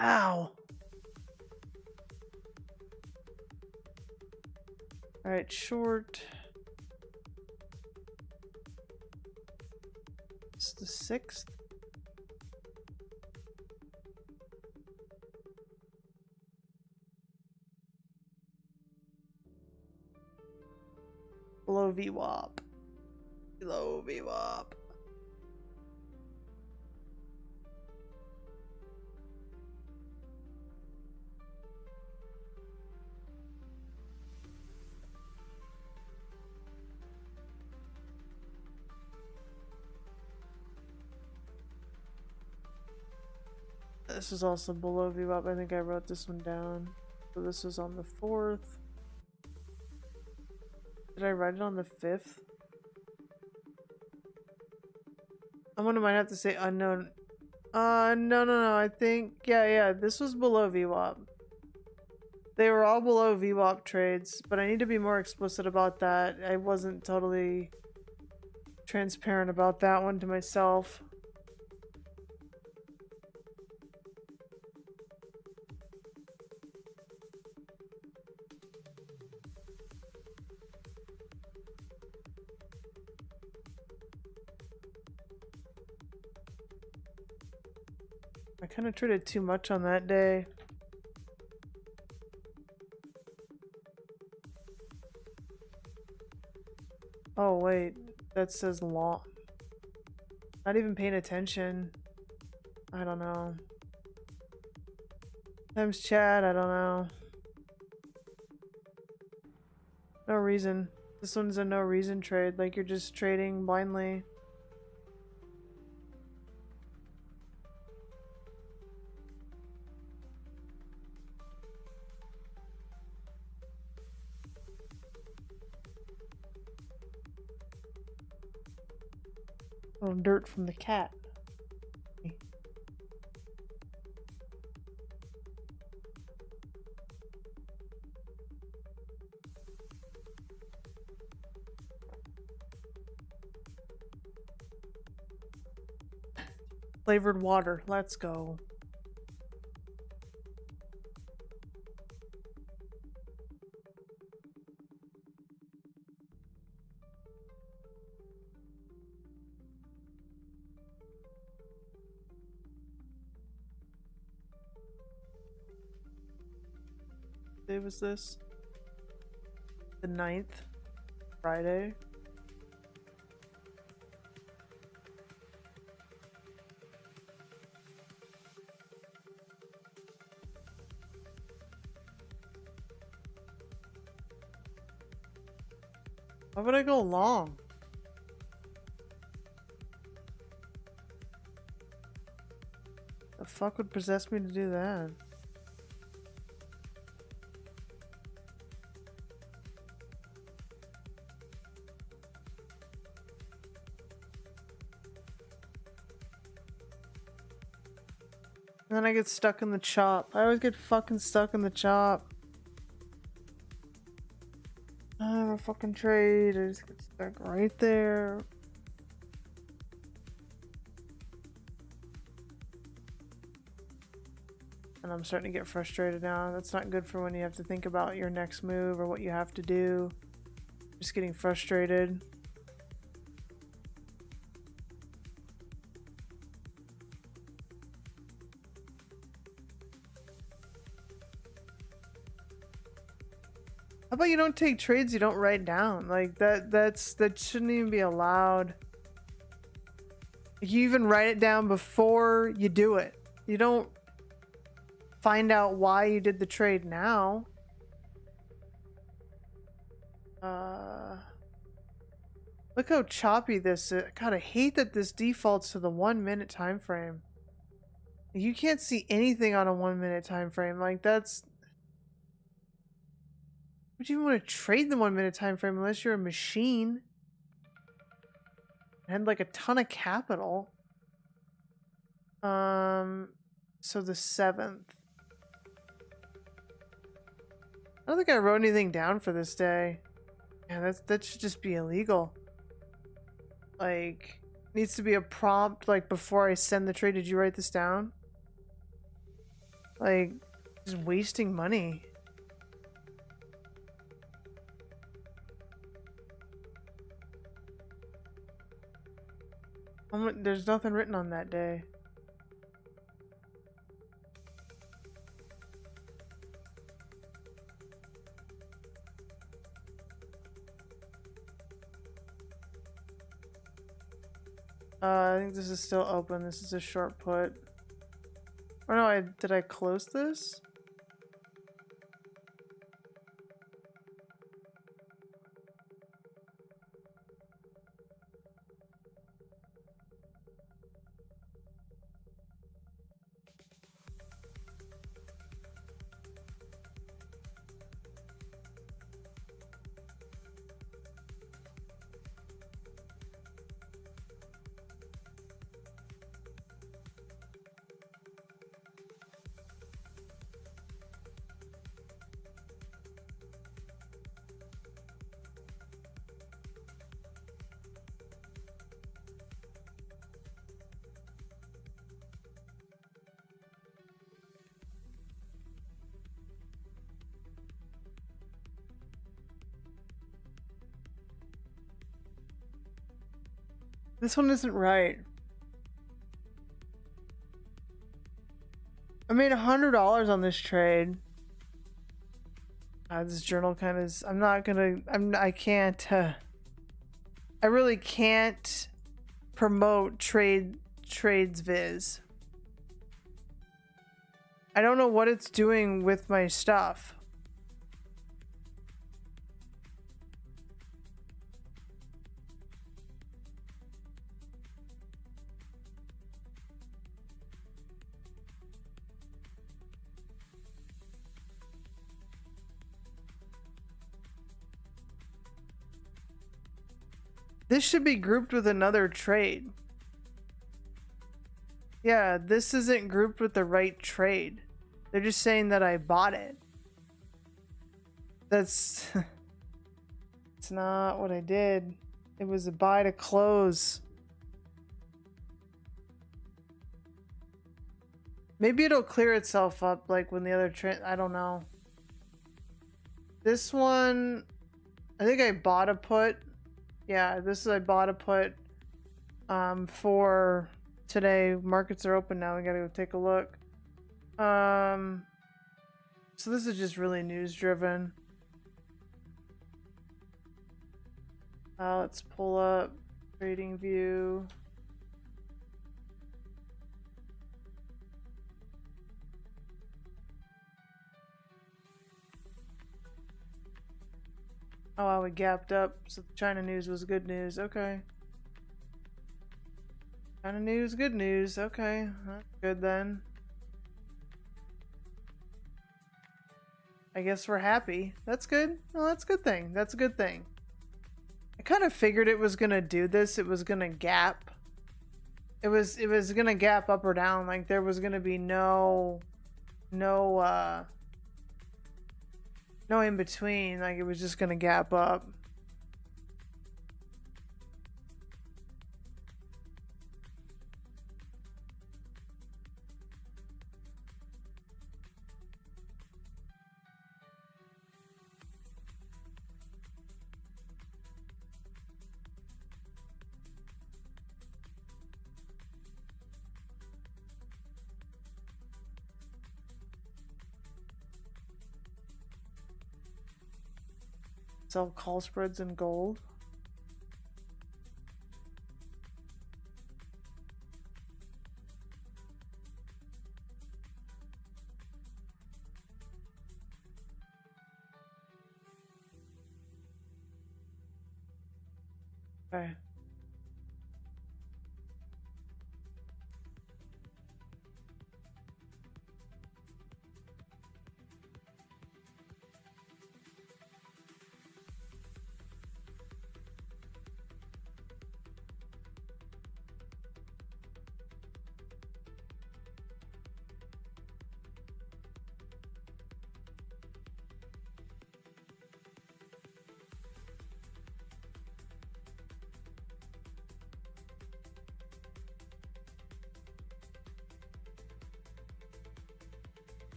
Ow! Alright, short. It's the 6th. Below VWAP. Below VWAP. This is also below VWAP. I think I wrote this one down. So this was on the 4th. Did I write it on the 5th? Someone might have to say unknown. No. I think, yeah. This was below VWAP. They were all below VWAP trades, but I need to be more explicit about that. I wasn't totally transparent about that one to myself. I kind of traded too much on that day. Oh wait, that says long. Not even paying attention. I don't know. Times chat, I don't know. No reason. This one's a no reason trade, like you're just trading blindly. Little dirt from the cat. Flavored water, let's go. day was this? The 9th? Friday? Why would I go long? The fuck would possess me to do that? And then I get stuck in the chop. I always get fucking stuck in the chop. I have a fucking trade. I just get stuck right there. And I'm starting to get frustrated now. That's not good for when you have to think about your next move or what you have to do. Just getting frustrated. How about you don't take trades you don't write down? Like that shouldn't even be allowed. You even write it down before you do it. You don't find out why you did the trade now. Look how choppy this is. God, I hate that this defaults to the 1 minute time frame. You can't see anything on a 1 minute time frame. Like that's... Would you even want to trade the 1 minute time frame unless you're a machine? And like a ton of capital. So the 7th. I don't think I wrote anything down for this day. Yeah, that should just be illegal. Like, needs to be a prompt like before I send the trade. Did you write this down? Like, just wasting money. There's nothing written on that day. I think this is still open. This is a short put. Or no, did I close this? This one isn't right. I made $100 on this trade. This journal kind of is... I can't... I really can't promote trades viz. I don't know what it's doing with my stuff. This should be grouped with another trade. Yeah, this isn't grouped with the right trade. They're just saying that I bought it. That's... It's not what I did. It was a buy to close. Maybe it'll clear itself up like when the other trade... I don't know. This one... I think I bought a put. Yeah, I bought a put for today. Markets are open now. We gotta go take a look. So this is just really news driven. Let's pull up Trading View. Oh, wow, we gapped up. So the China news was good news. Okay. China news, good news. Okay. That's good then. I guess we're happy. That's good. Well, that's a good thing. That's a good thing. I kind of figured it was gonna do this. It was gonna gap. It was gonna gap up or down. Like there was gonna be no in between. Like it was just gonna gap up. Sell call spreads in gold. Okay.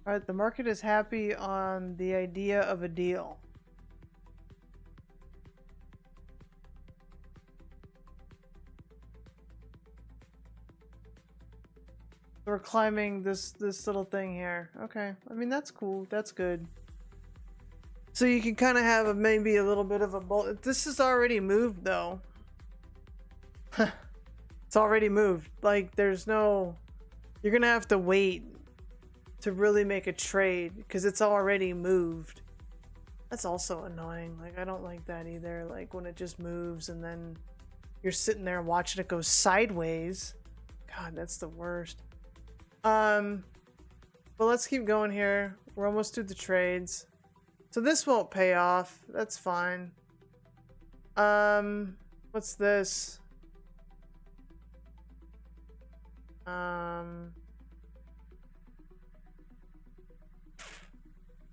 All right, the market is happy on the idea of a deal. We're climbing this little thing here. Okay, I mean that's cool. That's good. So you can kind of have maybe a little bit of a bullet. This is already moved though. It's already moved. Like there's no. You're gonna have to wait to really make a trade because it's already moved. That's also annoying. Like I don't like that either. Like when it just moves and then you're sitting there watching it go sideways. God, that's the worst. But let's keep going here. We're almost through the trades. So this won't pay off. That's fine. What's this?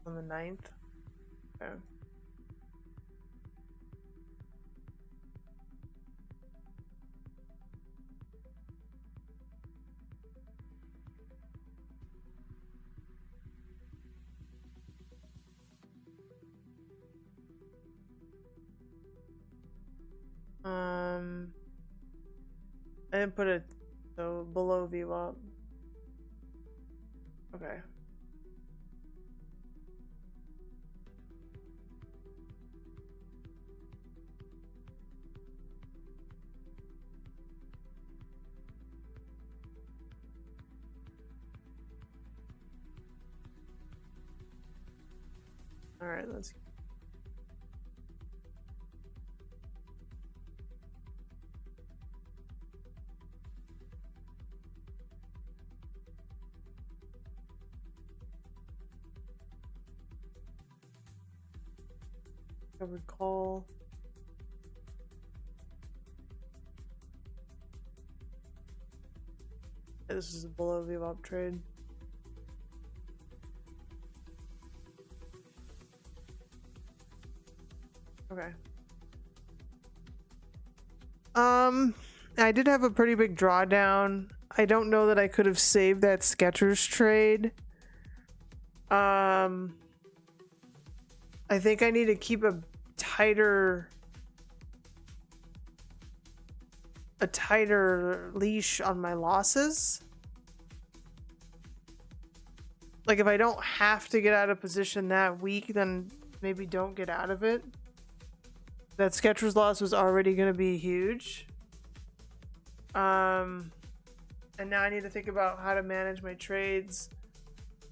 On the 9th. Okay. I didn't put it so below VWAP. Okay. All right, let's. Covered call. This is a below VWAP trade. Okay. I did have a pretty big drawdown. I don't know that I could have saved that Skechers trade. I think I need to keep a tighter leash on my losses. Like if I don't have to get out of position that week, then maybe don't get out of it. That Skechers loss was already going to be huge. And now I need to think about how to manage my trades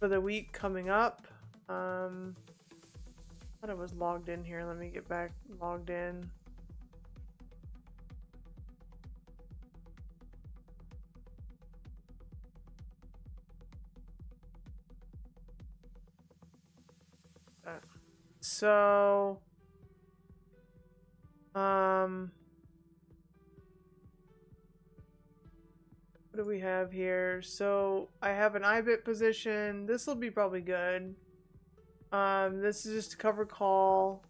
for the week coming up. I thought I was logged in here. Let me get back logged in. So, what do we have here? So I have an IBIT position. This will be probably good. This is just a cover call.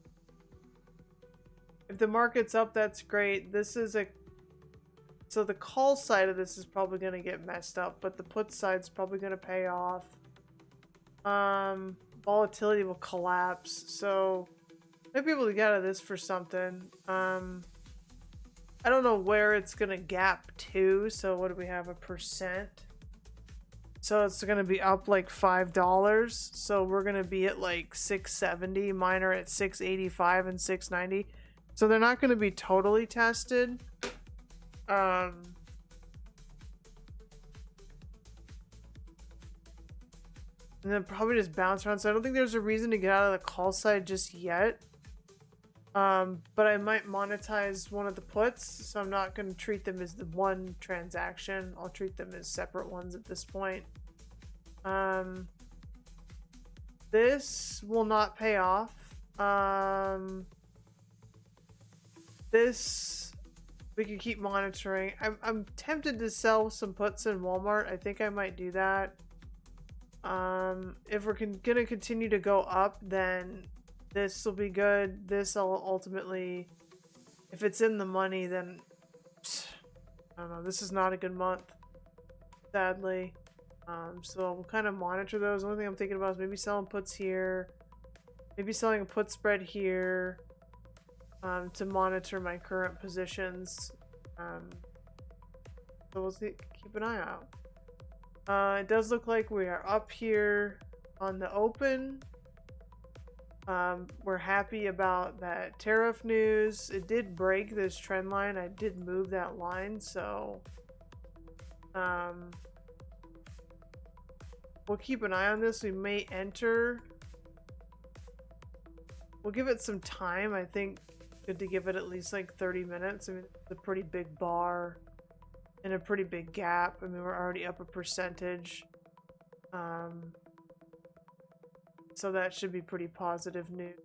If the market's up, that's great. This is a... So the call side of this is probably going to get messed up, but the put side's probably going to pay off. Volatility will collapse, so might be able to get out of this for something. I don't know where it's gonna gap to, so what do we have, 1%? So it's gonna be up like $5, so we're gonna be at like 670. Mine are at 685 and 690, so they're not gonna be totally tested. And then probably just bounce around. So I don't think there's a reason to get out of the call side just yet. But I might monetize one of the puts, so I'm not going to treat them as the one transaction. I'll treat them as separate ones at this point. This will not pay off. This we can keep monitoring. I'm tempted to sell some puts in Walmart. I think I might do that. If we're gonna continue to go up, then this will be good. This will ultimately, if it's in the money, then I don't know. This is not a good month, sadly. So we'll kind of monitor those. The only thing I'm thinking about is maybe selling puts here, maybe selling a put spread here, to monitor my current positions. So we'll see, keep an eye out. It does look like we are up here on the open. We're happy about that tariff news. It did break this trend line. I did move that line, so we'll keep an eye on this. We may enter. We'll give it some time. I think good to give it at least like 30 minutes. I mean, it's a pretty big bar and a pretty big gap. I mean, we're already up a percentage. So that should be pretty positive news.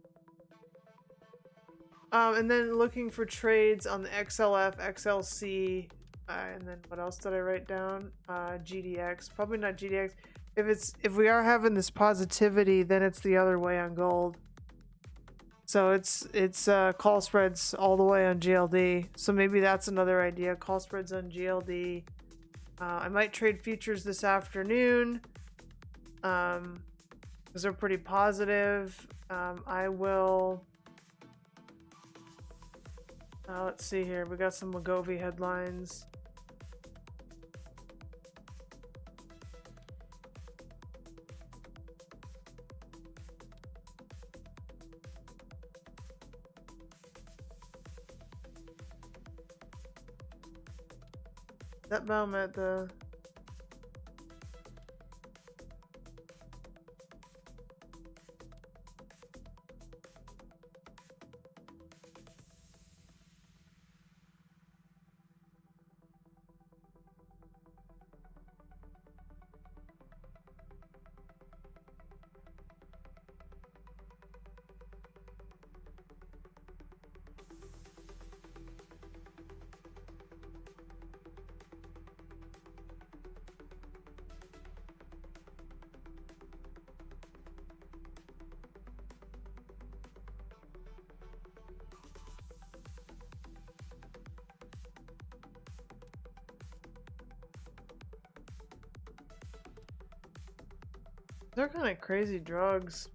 And then looking for trades on the XLF, XLC, and then what else did I write down? GDX. Probably not GDX. If we are having this positivity, then it's the other way on gold. So it's call spreads all the way on GLD. So maybe that's another idea. Call spreads on GLD. I might trade futures this afternoon. Those are pretty positive. I will. Let's see here. We got some Wegovy headlines. That moment, the They're kind of crazy drugs.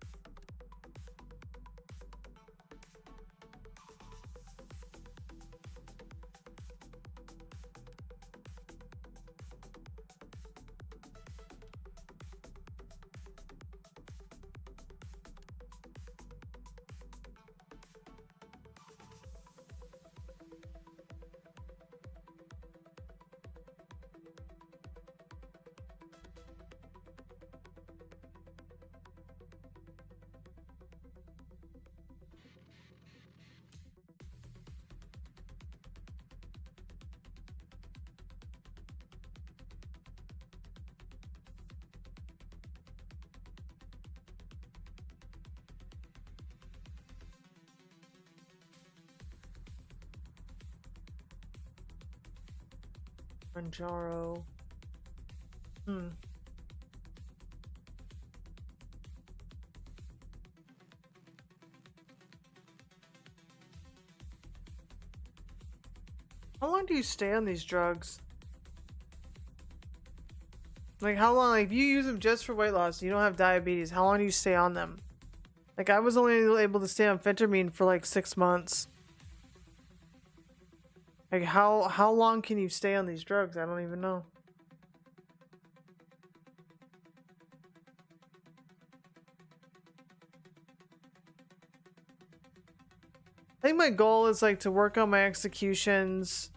Manjaro. Hmm. How long do you stay on these drugs? Like, how long? Like, if you use them just for weight loss, you don't have diabetes, how long do you stay on them? Like, I was only able to stay on phentermine for like 6 months. Like, how long can you stay on these drugs? I don't even know. I think my goal is like to work on my executions.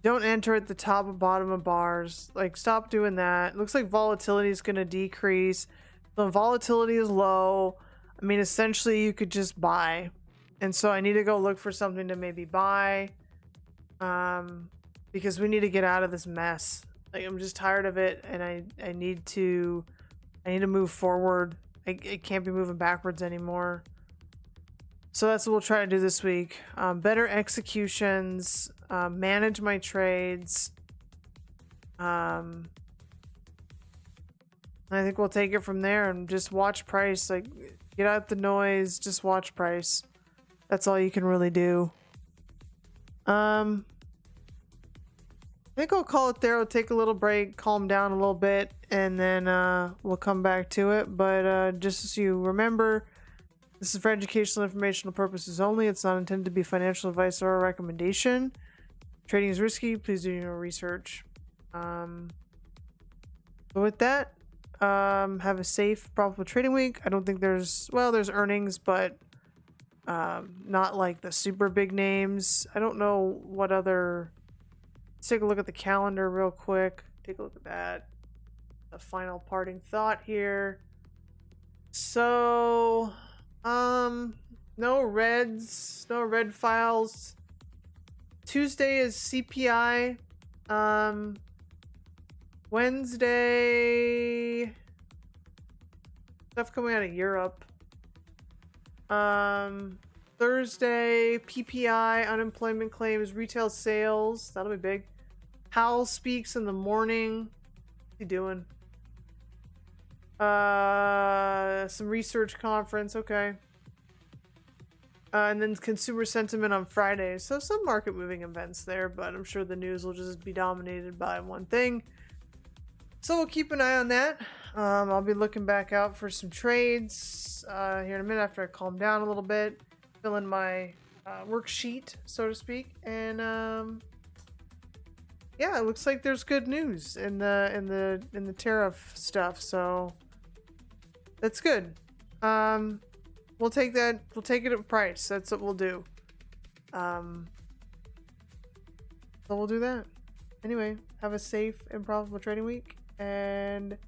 Don't enter at the top and bottom of bars. Like, stop doing that. Looks like volatility is going to decrease. The volatility is low. I mean, essentially, you could just buy. And so I need to go look for something to maybe buy. Because we need to get out of this mess. Like, I'm just tired of it, and I need to move forward. I can't be moving backwards anymore. So that's what we'll try to do this week. Better executions, manage my trades. I think we'll take it from there and just watch price. Like, get out the noise, just watch price. That's all you can really do. I think I'll call it there. I'll take a little break, calm down a little bit, and then we'll come back to it. But just so you remember, this is for educational informational purposes only. It's not intended to be financial advice or a recommendation. Trading is risky. Please do your research. But with that, have a safe, profitable trading week. I don't think there's earnings, but not like the super big names. I don't know what other. Let's take a look at the calendar real quick. Take a look at that. The final parting thought here. So, no reds, no red files. Tuesday is CPI. Wednesday, stuff coming out of Europe. Thursday, PPI, unemployment claims, retail sales. That'll be big. Howell speaks in the morning. What's he doing? Some research conference. Okay. And then consumer sentiment on Friday. So some market moving events there, but I'm sure the news will just be dominated by one thing. So we'll keep an eye on that. I'll be looking back out for some trades here in a minute after I calm down a little bit, fill in my worksheet, so to speak, and yeah, it looks like there's good news in the tariff stuff, so that's good. We'll take that. We'll take it at price. That's what we'll do. So we'll do that. Anyway, have a safe and profitable trading week, and